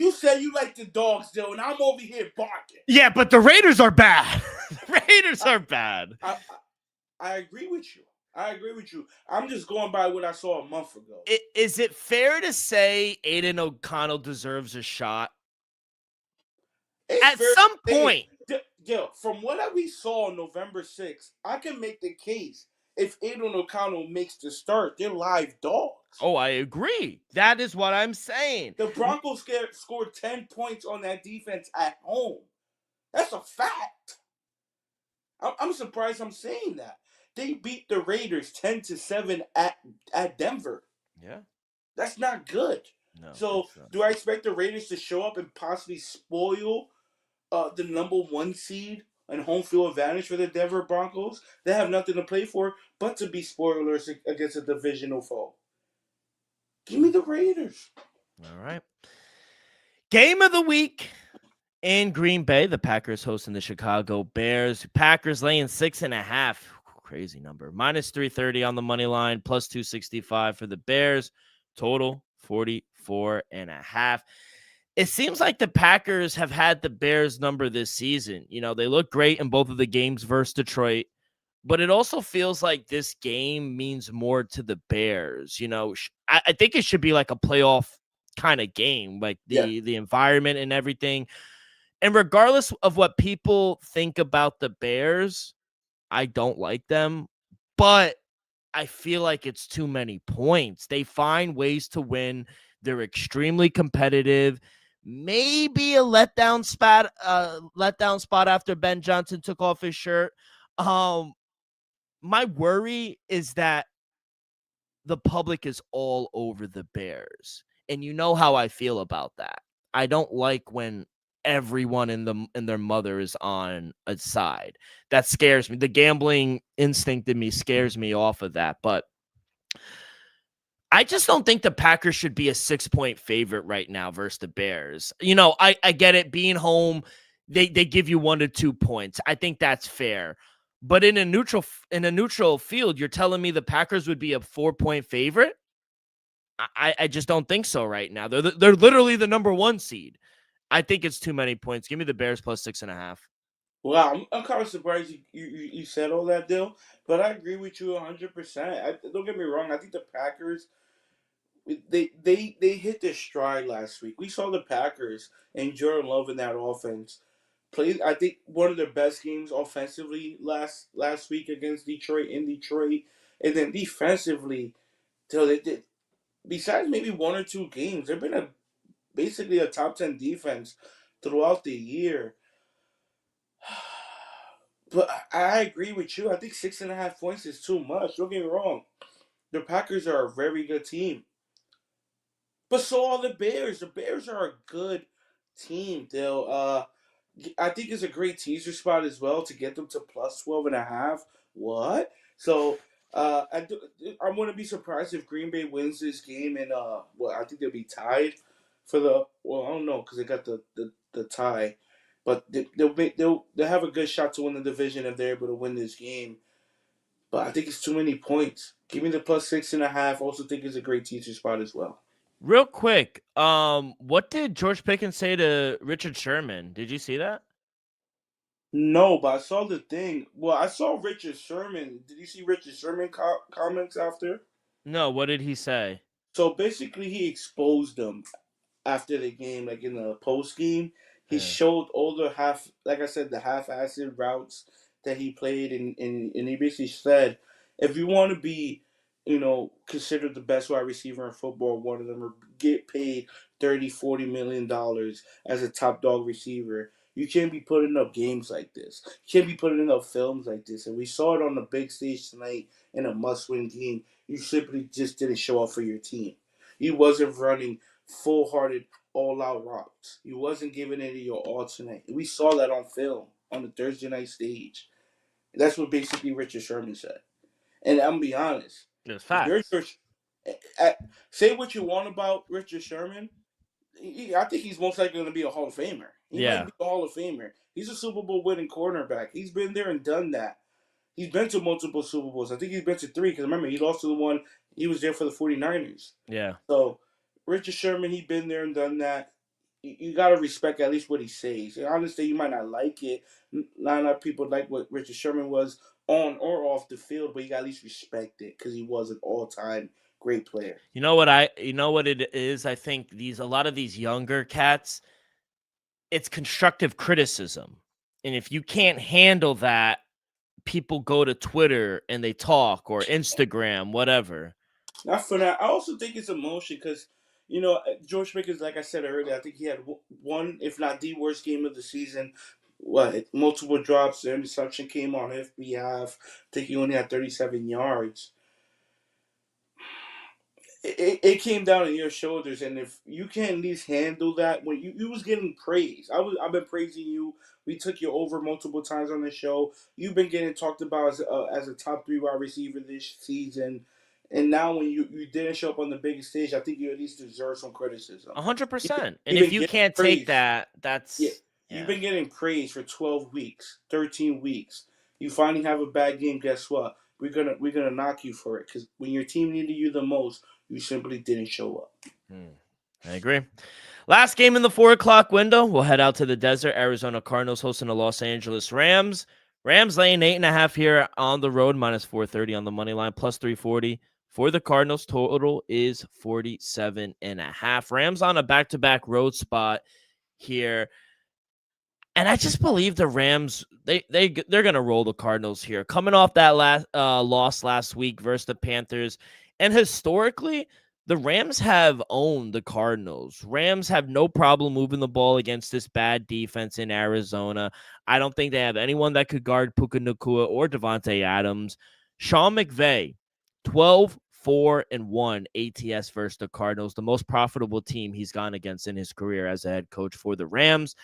you said you like the dogs, though, and I'm over here barking. Yeah, but the Raiders are bad. The Raiders are bad. I agree with you. I'm just going by what I saw a month ago. Is it fair to say Aiden O'Connell deserves a shot? At some point. From what we saw on November 6th, I can make the case. If Aiden O'Connell makes the start, they're live dogs. Oh, I agree. That is what I'm saying. The Broncos scored 10 points on that defense at home. That's a fact. I'm surprised I'm saying that. They beat the Raiders 10-7 at Denver. Yeah. That's not good. No. So, do I expect the Raiders to show up and possibly spoil the number 1 seed and home field advantage for the Denver Broncos? They have nothing to play for but to be spoilers against a divisional foe. Give me the Raiders. All right. Game of the week in Green Bay. The Packers hosting the Chicago Bears. Packers laying 6.5. Crazy number. Minus 330 on the money line. Plus 265 for the Bears. Total 44.5. It seems like the Packers have had the Bears number this season. You know, they look great in both of the games versus Detroit, but it also feels like this game means more to the Bears. You know, I think it should be like a playoff kind of game, like the environment and everything. And regardless of what people think about the Bears, I don't like them, but I feel like it's too many points. They find ways to win. They're extremely competitive. Maybe a letdown spot after Ben Johnson took off his shirt. My worry is that the public is all over the Bears. And you know how I feel about that. I don't like when everyone in their mother is on a side. That scares me. The gambling instinct in me scares me off of that. But I just don't think the Packers should be a 6-point favorite right now versus the Bears. I get it. Being home, they give you 1 to 2 points. I think that's fair. But in a neutral field, you're telling me the Packers would be a 4-point favorite? I just don't think so right now. They're literally the number 1 seed. I think it's too many points. Give me the Bears plus 6.5. Wow, I'm kind of surprised you said all that, Dill. But I agree with you 100%. Don't get me wrong. I think the Packers they hit their stride last week. We saw the Packers and Jordan Love in that offense played. I think one of their best games offensively last week against Detroit in Detroit, and then defensively, till they did. Besides maybe 1 or 2 games, they've been basically a top 10 defense throughout the year. But I agree with you. I think 6.5 points is too much. Don't get me wrong. The Packers are a very good team. But so are the Bears. The Bears are a good team. I think it's a great teaser spot as well to get them to plus 12.5. What? So I'm going to be surprised if Green Bay wins this game, and I think they'll be tied for the. Well, I don't know because they got the tie, but they'll have a good shot to win the division if they're able to win this game. But I think it's too many points. Give me the plus 6.5. Also think it's a great teaser spot as well. Real quick, what did George Pickens say to Richard Sherman? Did you see that? No, but I saw the thing. Well, I saw Richard Sherman. Did you see Richard Sherman comments after? No, what did he say? So basically, he exposed them after the game, like in the post game. He Yeah. showed all the like I said, the half-assed routes that he played, and he basically said, if you want to be, considered the best wide receiver in football, one of them, or get paid 30-40 million dollars as a top dog receiver, you can't be putting up games like this. You can't be putting up films like this. And we saw it on the big stage tonight in a must-win game. You simply just didn't show up for your team. You wasn't running full-hearted, all-out routes. You wasn't giving it your all tonight. We saw that on film on the Thursday night stage. That's what basically Richard Sherman said. And I'm gonna be honest. It's If you're facts. say what you want about Richard Sherman, I think he's most likely going to be a Hall of Famer. He might Yeah. be a Hall of Famer. He's a Super Bowl winning cornerback. He's been there and done that. He's been to multiple Super Bowls. I think he's been to 3 because remember, he lost to the one, he was there for the 49ers. Yeah. So, Richard Sherman, he's been there and done that. You got to respect at least what he says. And honestly, you might not like it. Not a lot of people like what Richard Sherman was on or off the field, but you got to at least respect it because he was an all-time great player. You know what it is? I think a lot of these younger cats, it's constructive criticism. And if you can't handle that, people go to Twitter and they talk, or Instagram, whatever. Not for that. I also think it's emotion because, George Pickens, like I said earlier, I think he had one, if not the worst game of the season. Multiple drops. The interception came on his behalf. I think he only had 37 yards. It came down on your shoulders, and if you can't at least handle that, when you was getting praise, I've been praising you. We took you over multiple times on the show. You've been getting talked about as a top 3 wide receiver this season, and now when you didn't show up on the biggest stage, I think you at least deserve some criticism. 100%. And You've if been you getting can't take praise. that, Yeah, that's you've been getting praise for 12 weeks, 13 weeks. You finally have a bad game. Guess what? We're gonna knock you for it because when your team needed you the most, you simply didn't show up. I agree. Last game in the 4:00 window. We'll head out to the desert. Arizona Cardinals hosting the Los Angeles Rams. Rams laying 8.5 here on the road, minus 430 on the money line, plus 340 for the Cardinals. Total is 47.5. Rams on a back-to-back road spot here. And I just believe the Rams, they're gonna roll the Cardinals here, coming off that last loss last week versus the Panthers. And historically, the Rams have owned the Cardinals. Rams have no problem moving the ball against this bad defense in Arizona. I don't think they have anyone that could guard Puka Nacua or Devontae Adams. Sean McVay, 12, 4-1 ATS versus the Cardinals, the most profitable team he's gone against in his career as a head coach for the Rams.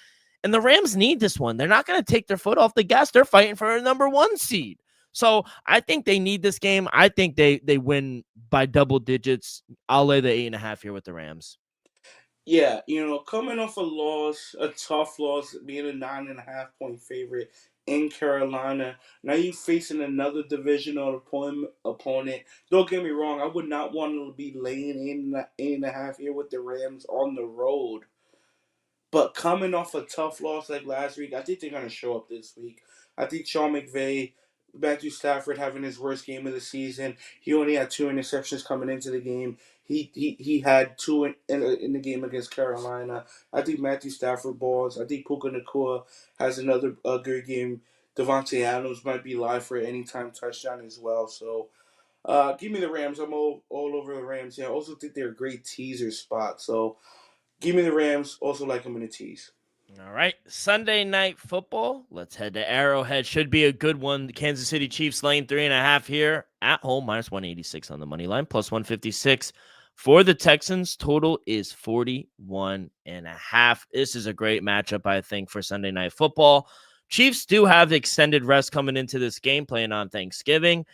And the Rams need this one. They're not going to take their foot off the gas. They're fighting for a number 1 seed. So I think they need this game. I think they win by double digits. I'll lay the 8.5 here with the Rams. Yeah, coming off a loss, a tough loss, being a 9.5 point favorite in Carolina. Now you facing another divisional opponent. Don't get me wrong, I would not want to be laying 8.5 here with the Rams on the road. But coming off a tough loss like last week, I think they're going to show up this week. I think Sean McVay, Matthew Stafford having his worst game of the season. He only had 2 interceptions coming into the game. He had 2 in the game against Carolina. I think Matthew Stafford balls. I think Puka Nacua has another good game. Devontae Adams might be live for an anytime touchdown as well. So give me the Rams. I'm all over the Rams. Yeah, I also think they're a great teaser spot. So give me the Rams. Also like them in the tease. All right. Sunday night football. Let's head to Arrowhead. Should be a good one. The Kansas City Chiefs laying 3.5 here at home. Minus 186 on the money line. Plus 156 for the Texans. Total is 41.5. This is a great matchup, I think, for Sunday night football. Chiefs do have extended rest coming into this game, playing on Thanksgiving.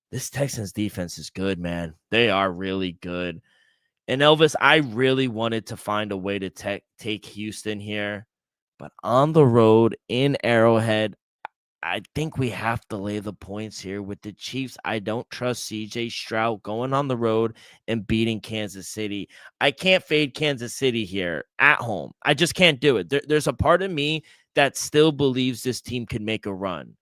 This Texans defense is good, man. They are really good. And Elvis, I really wanted to find a way to take Houston here, but on the road in Arrowhead, I think we have to lay the points here with the Chiefs. I don't trust CJ Stroud going on the road and beating Kansas City. I can't fade Kansas City here at home. I just can't do it. There's a part of me that still believes this team can make a run.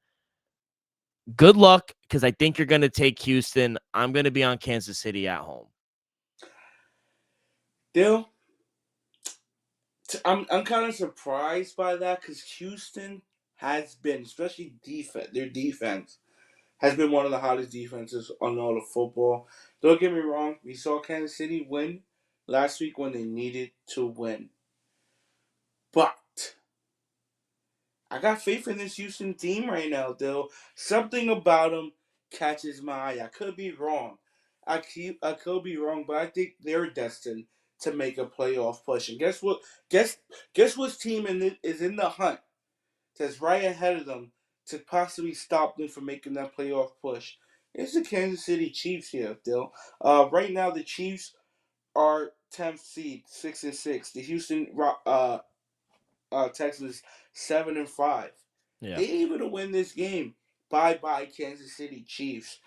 Good luck, because I think you're going to take Houston. I'm going to be on Kansas City at home. Dill, I'm kind of surprised by that because Houston has been, especially their defense has been one of the hottest defenses on all of football. Don't get me wrong, we saw Kansas City win last week when they needed to win. But I got faith in this Houston team right now, Dill. Something about them catches my eye. I could be wrong. I could be wrong, but I think they're destined to make a playoff push. And guess what? Guess which team is in the hunt that's right ahead of them to possibly stop them from making that playoff push? It's the Kansas City Chiefs here, Dill. Right now the Chiefs are 10th seed, 6-6. The Houston Texans 7-5. Yeah. They able to win this game. Bye Kansas City Chiefs.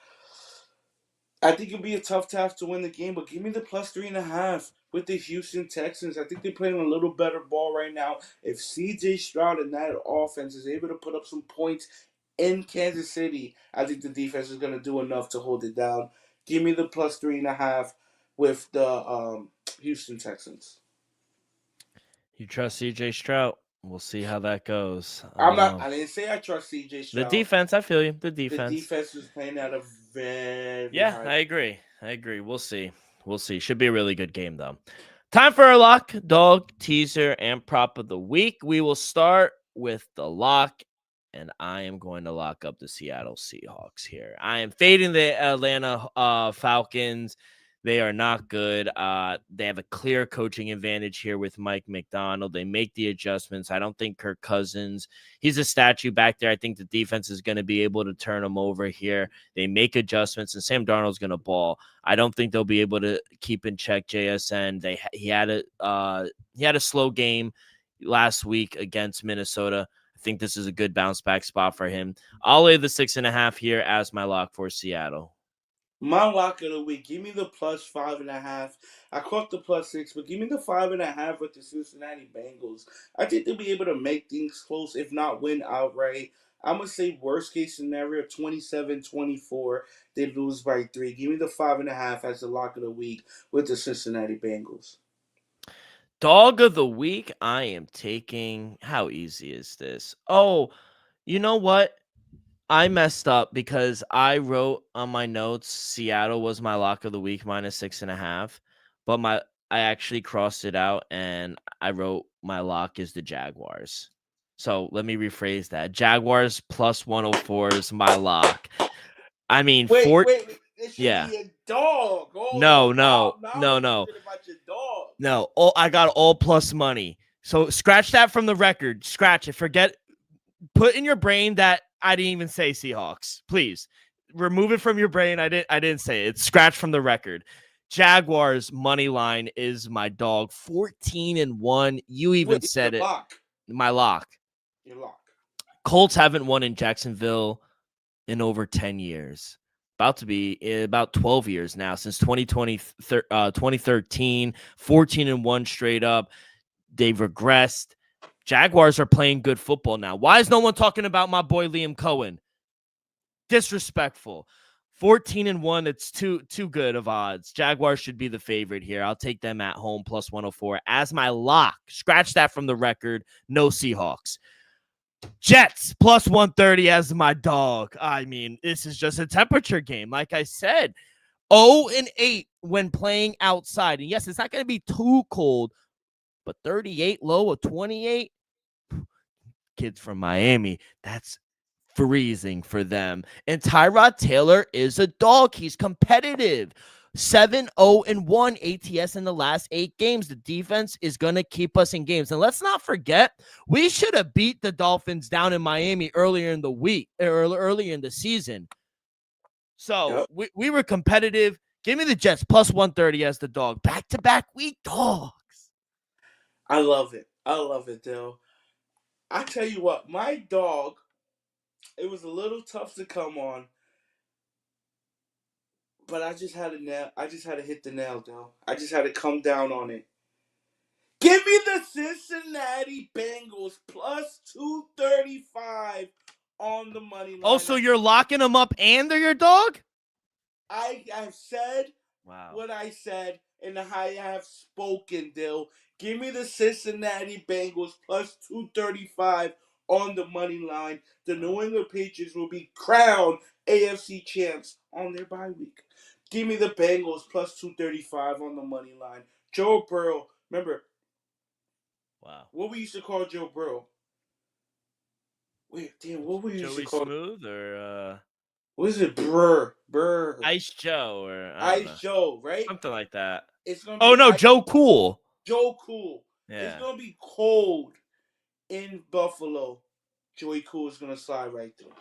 I think it'll be a tough task to win the game, but give me the plus 3.5 with the Houston Texans. I think they're playing a little better ball right now. If CJ Stroud and that offense is able to put up some points in Kansas City, I think the defense is going to do enough to hold it down. Give me the plus 3.5 with the Houston Texans. You trust CJ Stroud? We'll see how that goes. I didn't say I trust CJ Stroud. The defense, I feel you. The defense. The defense was playing at a very high. I agree. We'll see. Should be a really good game, though. Time for our lock, dog, teaser, and prop of the week. We will start with the lock, and I am going to lock up the Seattle Seahawks here. I am fading the Atlanta Falcons. They are not good. They have a clear coaching advantage here with Mike McDonald. They make the adjustments. I don't think Kirk Cousins, he's a statue back there. I think the defense is going to be able to turn him over here. They make adjustments, and Sam Darnold's going to ball. I don't think they'll be able to keep in check JSN. He had a slow game last week against Minnesota. I think this is a good bounce back spot for him. I'll lay the 6.5 here as my lock for Seattle. My lock of the week, give me the plus 5.5. I caught the plus 6, but give me the 5.5 with the Cincinnati Bengals. I think they'll be able to make things close, if not win outright. I'm going to say worst case scenario, 27-24. They lose by 3. Give me the 5.5 as the lock of the week with the Cincinnati Bengals. Dog of the week, I am taking, how easy is this? Oh, you know what? I messed up because I wrote on my notes Seattle was my lock of the week minus 6.5, but I actually crossed it out and I wrote my lock is the Jaguars. So let me rephrase that. Jaguars plus 104 is my lock. I mean, wait. It should Yeah. be a dog. No. Now we're talking about your dog. No. I got all plus money. So scratch that from the record. Scratch it. Forget. Put in your brain that I didn't even say Seahawks. Please remove it from your brain. I didn't say it. It's scratched from the record. Jaguars money line is my dog. 14-1. You even said it. Lock. My lock. Your lock. Colts haven't won in Jacksonville in over 10 years. About to be about 12 years now, since 2013, 14-1 straight up. They've regressed. Jaguars are playing good football now. Why is no one talking about my boy Liam Cohen? Disrespectful. 14-1, it's too good of odds. Jaguars should be the favorite here. I'll take them at home plus 104 as my lock. Scratch that from the record. No Seahawks. Jets plus 130 as my dog. I mean, this is just a temperature game. Like I said, 0-8 when playing outside. And yes, it's not going to be too cold, but 38 low of 28. Kids from Miami, that's freezing for them. And Tyrod Taylor is a dog. He's competitive. 7-0-1 ATS in the last 8 games. The defense is going to keep us in games. And let's not forget, we should have beat the Dolphins down in Miami earlier in the week, earlier in the season. So we were competitive. Give me the Jets plus 130 as the dog. Back-to-back week dogs. I love it, Dill. I tell you what, my dog, it was a little tough to come on, but I just had to hit the nail, though. I just had to come down on it. Give me the Cincinnati Bengals plus 235 on the money line. Oh, so you're locking them up and they're your dog? I have said what I said, and I have spoken, Dill. Give me the Cincinnati Bengals plus 235 on the money line. The New England Patriots will be crowned AFC champs on their bye week. Give me the Bengals plus 235 on the money line. Joe Burrow, remember, what we used to call Joe Burrow? Wait, damn, what we used to call Smooth or what is it? Burr. Ice Joe or Ice Joe, right? Something like that. It's gonna be Joe Cool. Joe Cool. Yeah. It's gonna be cold in Buffalo. Joey Cool is gonna slide right through.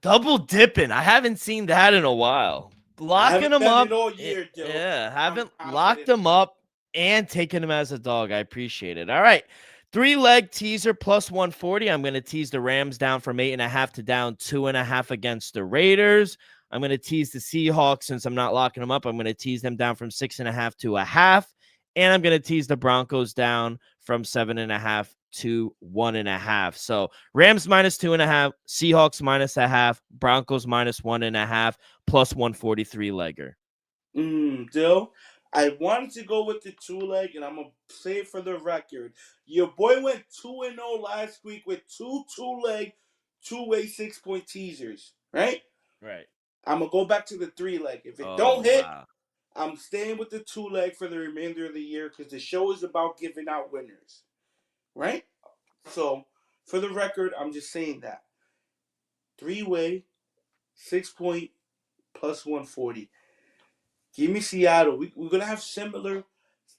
Double dipping. I haven't seen that in a while. Locking them up all year, Joe. Yeah, haven't locked them up and taken him as a dog. I appreciate it. All right. 3-leg teaser plus 140. I'm going to tease the Rams down from 8.5 to down 2.5 against the Raiders. I'm going to tease the Seahawks since I'm not locking them up. I'm going to tease them down from 6.5 to 0.5. And I'm going to tease the Broncos down from 7.5 to 1.5. So Rams minus 2.5, Seahawks minus 0.5, Broncos minus 1.5, plus 143 legger. Dill, I wanted to go with the 2-leg, and I'm going to say it for the record. Your boy went 2-0 last week with 2-leg, 2-way 6-point teasers, right? Right. I'm going to go back to the 3-leg. If it don't hit, I'm staying with the 2-leg for the remainder of the year because the show is about giving out winners, right? So, for the record, I'm just saying that. 3-way, 6-point, plus 140. Give me Seattle. We're going to have similar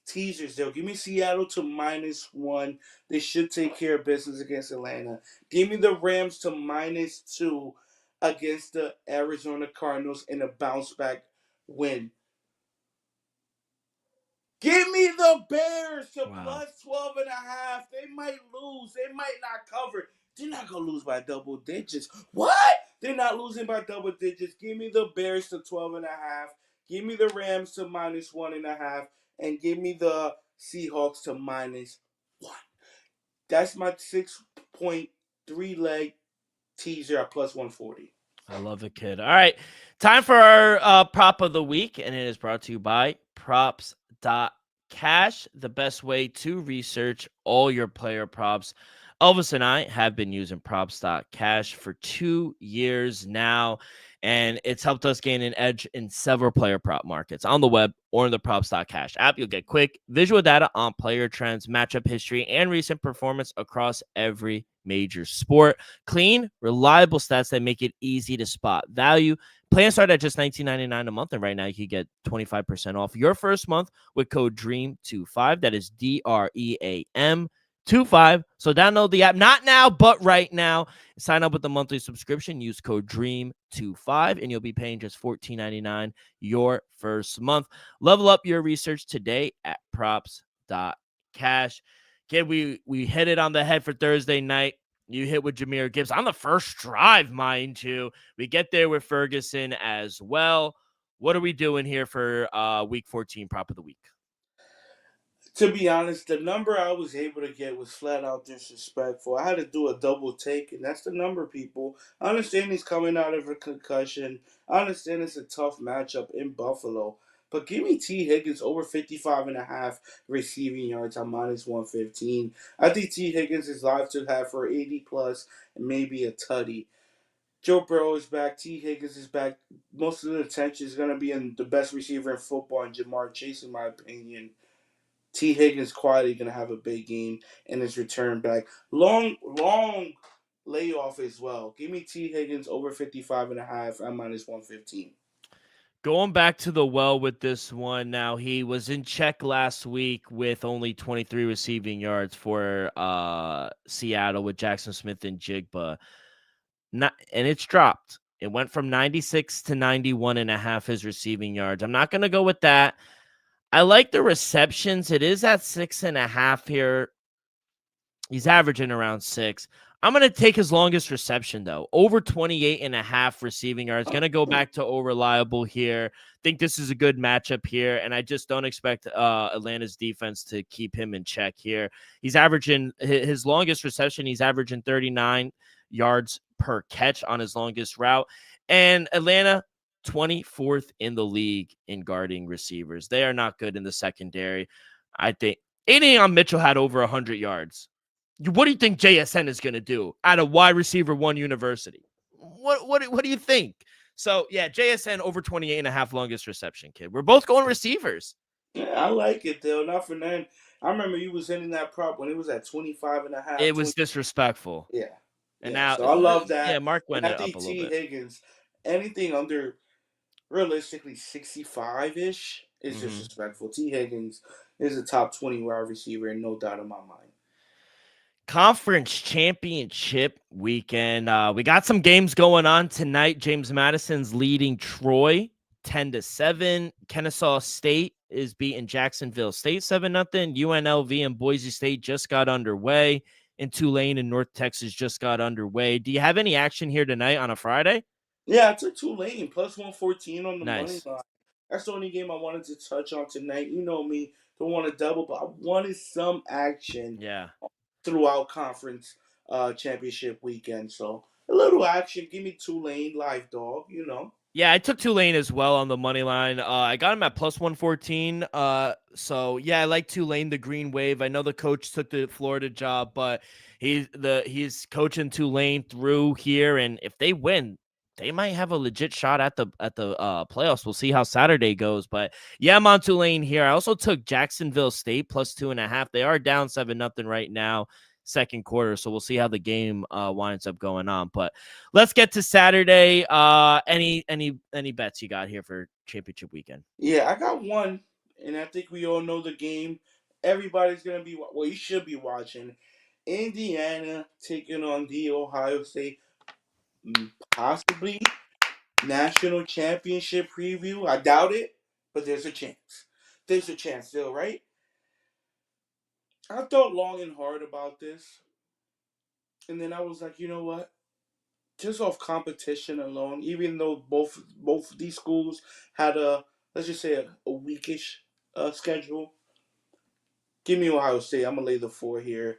teasers, though. Give me Seattle to -1. They should take care of business against Atlanta. Give me the Rams to -2 against the Arizona Cardinals in a bounce-back win. Give me the Bears to plus 12.5. They might lose. They might not cover. They're not going to lose by double digits. What? They're not losing by double digits. Give me the Bears to 12.5. Give me the Rams to -1.5. And give me the Seahawks to -1. That's my 6-point 3-leg teaser at plus 140. I love it, kid. All right. Time for our prop of the week, and it is brought to you by Props.Cash, the best way to research all your player props. Elvis and I have been using Props.Cash for 2 years now. and it's helped us gain an edge in several player prop markets on the web or in the Props.Cash app. You'll get quick visual data on player trends, matchup history, and recent performance across every major sport. Clean, reliable stats that make it easy to spot value. Plans start at just $19.99 a month, and right now you can get 25% off your first month with code DREAM25. That is DREAM25. So download the app, not now, but right now. Sign up with the monthly subscription. Use code DREAM25, and you'll be paying just $14.99 your first month. Level up your research today at Props.Cash. Kid, we hit it on the head for Thursday night. You hit with Jahmyr Gibbs on the first drive, mind you. We get there with Ferguson as well. What are we doing here for week 14 prop of the week? To be honest, the number I was able to get was flat out disrespectful. I had to do a double take, and that's the number, people. I understand he's coming out of a concussion. I understand it's a tough matchup in Buffalo. But give me T. Higgins over 55.5 receiving yards on -115. I think T. Higgins is live to have for 80 plus and maybe a tutty. Joe Burrow is back. T. Higgins is back. Most of the attention is going to be on the best receiver in football, and Jamar Chase, in my opinion. T. Higgins quietly going to have a big game in his return back. Long layoff as well. Give me T. Higgins over 55.5 at -115. Going back to the well with this one now, he was in check last week with only 23 receiving yards for Seattle with Jackson Smith and Jigba. And it's dropped. It went from 96 to 91.5 his receiving yards. I'm not going to go with that. I like the receptions. It is at 6.5 here. He's averaging around 6. I'm going to take his longest reception, though. Over 28.5 receiving yards. Going to go back to reliable here. Think this is a good matchup here, and I just don't expect Atlanta's defense to keep him in check here. He's averaging his longest reception. He's averaging 39 yards per catch on his longest route. And Atlanta, 24th in the league in guarding receivers. They are not good in the secondary. I think Aiden Mitchell had over 100 yards. What do you think JSN is going to do at a wide receiver one university? What do you think? So, yeah, JSN over 28.5 longest reception, kid. We're both going receivers. Yeah, I like it, though. Not for nothing. I remember you was in that prop when it was at 25.5. It was disrespectful. Yeah. And Yeah. now, So I love yeah, that. Mark went And I it up think a little T. bit. Higgins, anything under realistically 65-ish is Mm-hmm. disrespectful. T. Higgins is a top 20 wide receiver, and no doubt in my mind. Conference championship weekend. We got some games going on tonight. James Madison's leading Troy 10-7. Kennesaw State is beating Jacksonville State 7-0. UNLV and Boise State just got underway, and Tulane and North Texas just got underway. Do you have any action here tonight on a Friday? Yeah, I took Tulane plus 114 on the money Nice. line. That's the only game I wanted to touch on tonight. You know me, don't want to double, but I wanted some action Yeah. throughout conference championship weekend. So a little action. Give me Tulane live dog. You know. Yeah, I took Tulane as well on the money line. I got him at plus 114. So yeah, I like Tulane, the green wave. I know the coach took the Florida job, but he's coaching Tulane through here, and if they win, they might have a legit shot at the playoffs. We'll see how Saturday goes, but yeah, I'm on Tulane here. I also took Jacksonville State plus 2.5. They are down 7-0 right now, second quarter, so we'll see how the game winds up going on. But let's get to Saturday. Any bets you got here for championship weekend? Yeah, I got one, and I think we all know the game. Everybody's gonna be well. You should be watching. Indiana taking on the Ohio State, possibly national championship preview. I doubt it, but there's a chance. There's a chance still, right? I thought long and hard about this, and then I was like, you know what? Just off competition alone, even though both these schools had a, let's just say, a weakish schedule. Give me Ohio State. I'm gonna lay the 4 here.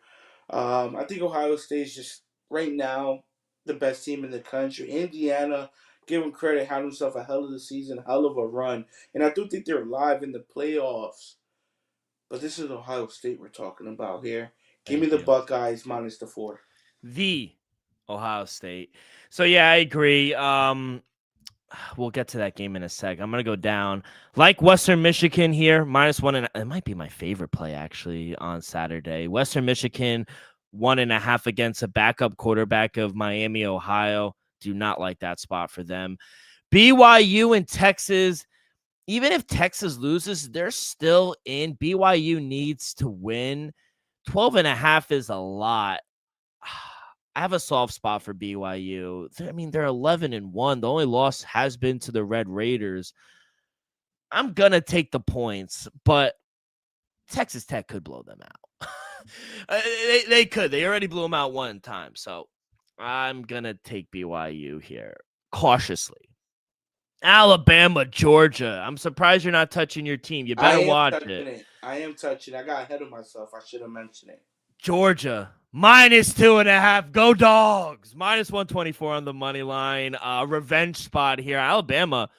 I think Ohio State is just right now the best team in the country. Indiana, give them credit, had himself a hell of a season, hell of a run, and I do think they're live in the playoffs. But this is Ohio State we're talking about here. Give me Thank the you. Buckeyes minus the 4. The Ohio State. So yeah, I agree. we'll get to that game in a sec. I'm gonna go down like Western Michigan here, -1, and it might be my favorite play actually on Saturday. Western Michigan 1.5 against a backup quarterback of Miami, Ohio. Do not like that spot for them. BYU and Texas. Even if Texas loses, they're still in. BYU needs to win. 12.5 is a lot. I have a soft spot for BYU. I mean, they're 11-1. The only loss has been to the Red Raiders. I'm gonna take the points, but Texas Tech could blow them out. They could. They already blew them out one time, so I'm gonna take BYU here cautiously. Alabama, Georgia. I'm surprised you're not touching your team. You I better am watch touching it. it. I am touching. I got ahead of myself. I should have mentioned it. Georgia -2.5. Go Dogs. -124 on the money line. Revenge spot here. Alabama.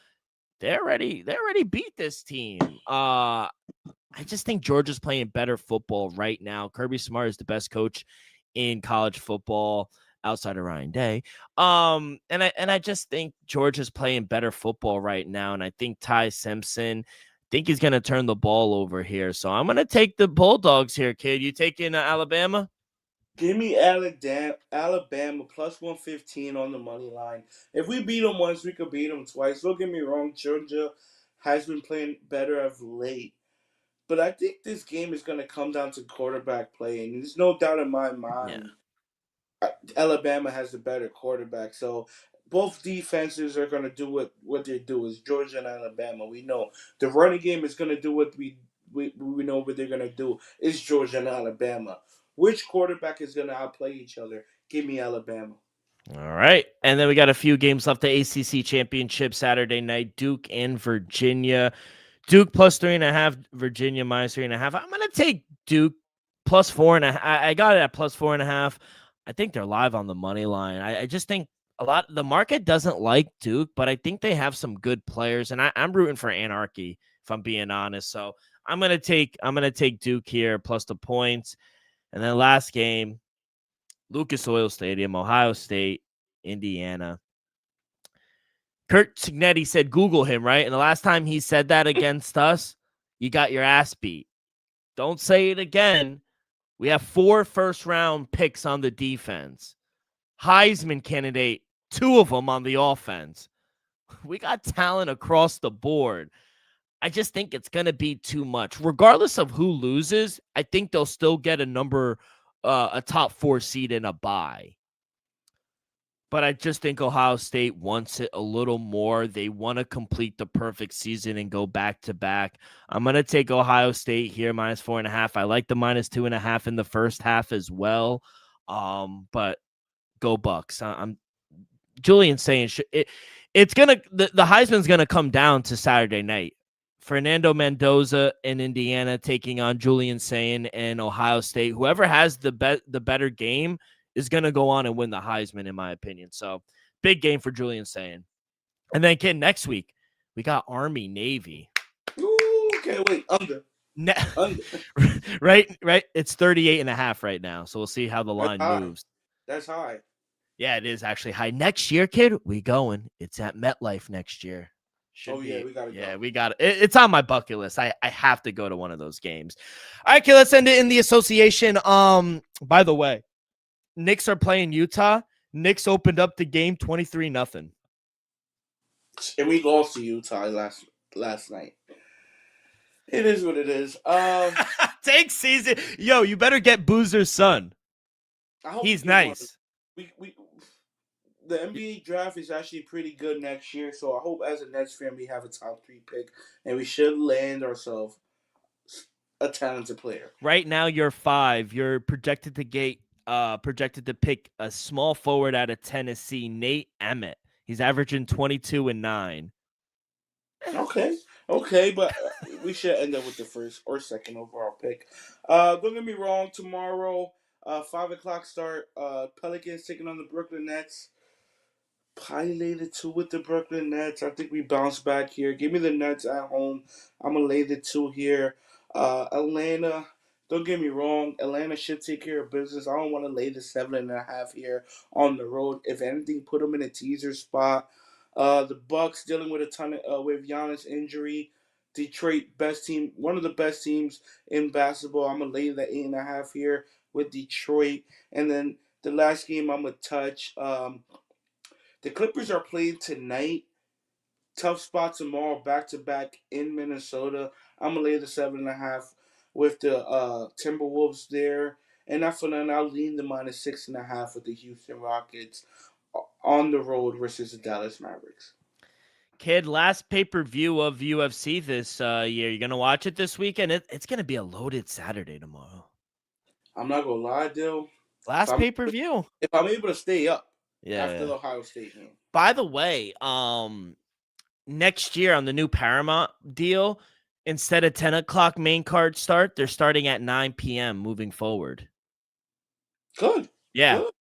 They already beat this team. I just think Georgia's playing better football right now. Kirby Smart is the best coach in college football outside of Ryan Day. And I just think Georgia's playing better football right now. And I think Ty Simpson, think he's gonna turn the ball over here. So I'm gonna take the Bulldogs here, kid. You taking Alabama? Give me Alabama +115 on the money line. If we beat them once, we could beat them twice. Don't get me wrong, Georgia has been playing better of late. But I think this game is going to come down to quarterback play. And there's no doubt in my Yeah. mind Alabama has the better quarterback. So both defenses are going to do what they do. Is Georgia and Alabama. We know the running game is going to do what we know what they're going to do. Is Georgia and Alabama. Which quarterback is going to outplay each other? Give me Alabama. All right. And then we got a few games left. The ACC Championship Saturday night, Duke and Virginia. Duke +3.5, Virginia -3.5. I'm going to take Duke +4.5. I got it at +4.5. I think they're live on the money line. I just think the market doesn't like Duke, but I think they have some good players, and I'm rooting for anarchy if I'm being honest. So I'm gonna take Duke here plus the points, and then last game, Lucas Oil Stadium, Ohio State, Indiana. Kurt Signetti said Google him, right? And the last time he said that against us, you got your ass beat. Don't say it again. We have 4 first-round picks on the defense. Heisman candidate, 2 of them on the offense. We got talent across the board. I just think it's going to be too much. Regardless of who loses, I think they'll still get a top 4 seed in a bye. But I just think Ohio State wants it a little more. They want to complete the perfect season and go back to back. I'm going to take Ohio State here -4.5. I like the -2.5 in the first half as well. But go Bucks. I'm Julian saying it's gonna the Heisman's gonna come down to Saturday night. Fernando Mendoza in Indiana taking on Julian Sayin and Ohio State. Whoever has the better game is gonna go on and win the Heisman, in my opinion. So big game for Julian Sayin. And then kid, next week we got Army Navy. Ooh, can't wait. Under. Right. It's 38.5 right now. So we'll see how the That's line high. moves. That's high. Yeah, it is actually high. Next year, kid, we going. It's at MetLife next year. Should be. Yeah, we gotta go. We got it. It's on my bucket list. I have to go to one of those games. All right, kid, let's end it in the association. By the way, Knicks are playing Utah. Knicks opened up the game 23-0. And we lost to Utah last night. It is what it is. Take season. Yo, you better get Boozer's son. I hope He's nice. We the NBA draft is actually pretty good next year, so I hope as a Nets fan we have a top 3 pick, and we should land ourselves a talented player. Right now, you're 5. You're projected to pick a small forward out of Tennessee, Nate Emmett. He's averaging 22 and 9. Okay, but we should end up with the first or second overall pick. Don't get me wrong. Tomorrow, 5 o'clock start. Pelicans taking on the Brooklyn Nets. Probably lay the 2 with the Brooklyn Nets. I think we bounce back here. Give me the Nets at home. I'm gonna lay the 2 here. Atlanta. Don't get me wrong. Atlanta should take care of business. I don't want to lay the 7.5 here on the road. If anything, put them in a teaser spot. The Bucks dealing with a ton of with Giannis injury. Detroit best team, one of the best teams in basketball. I'm gonna lay that 8.5 here with Detroit, and then the last game I'm gonna touch. The Clippers are playing tonight. Tough spot tomorrow, back to back in Minnesota. I'm gonna lay the 7.5 with the Timberwolves there, and after that, I'll lean the -6.5 with the Houston Rockets on the road versus the Dallas Mavericks. Kid, last pay-per-view of UFC this year. You're gonna watch it this weekend. It's gonna be a loaded Saturday tomorrow. I'm not gonna lie, Dill. Last pay-per-view. If I'm able to stay up after Yeah. the Ohio State game. By the way, next year on the new Paramount deal, instead of 10 o'clock main card start, they're starting at 9 p.m. moving forward. Good. Yeah. Good.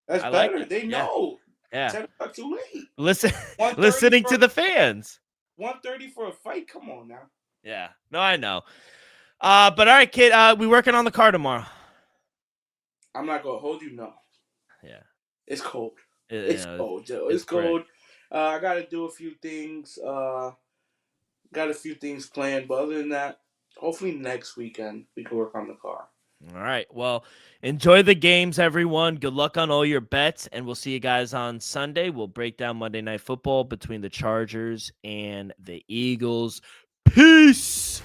That's I better. like it. They Yeah. know. Yeah. 10 o'clock too late. Listening to the fans. 1:30 for a fight? Come on now. Yeah. No, I know. But all right, kid, we working on the car tomorrow. I'm not gonna hold you, no. Yeah. It's cold. It's cold, Joe. It's cold. I gotta do a few things. Got a few things planned, but other than that, hopefully next weekend we can work on the car. All right. Well, enjoy the games, everyone. Good luck on all your bets, and we'll see you guys on Sunday. We'll break down Monday Night Football between the Chargers and the Eagles. Peace.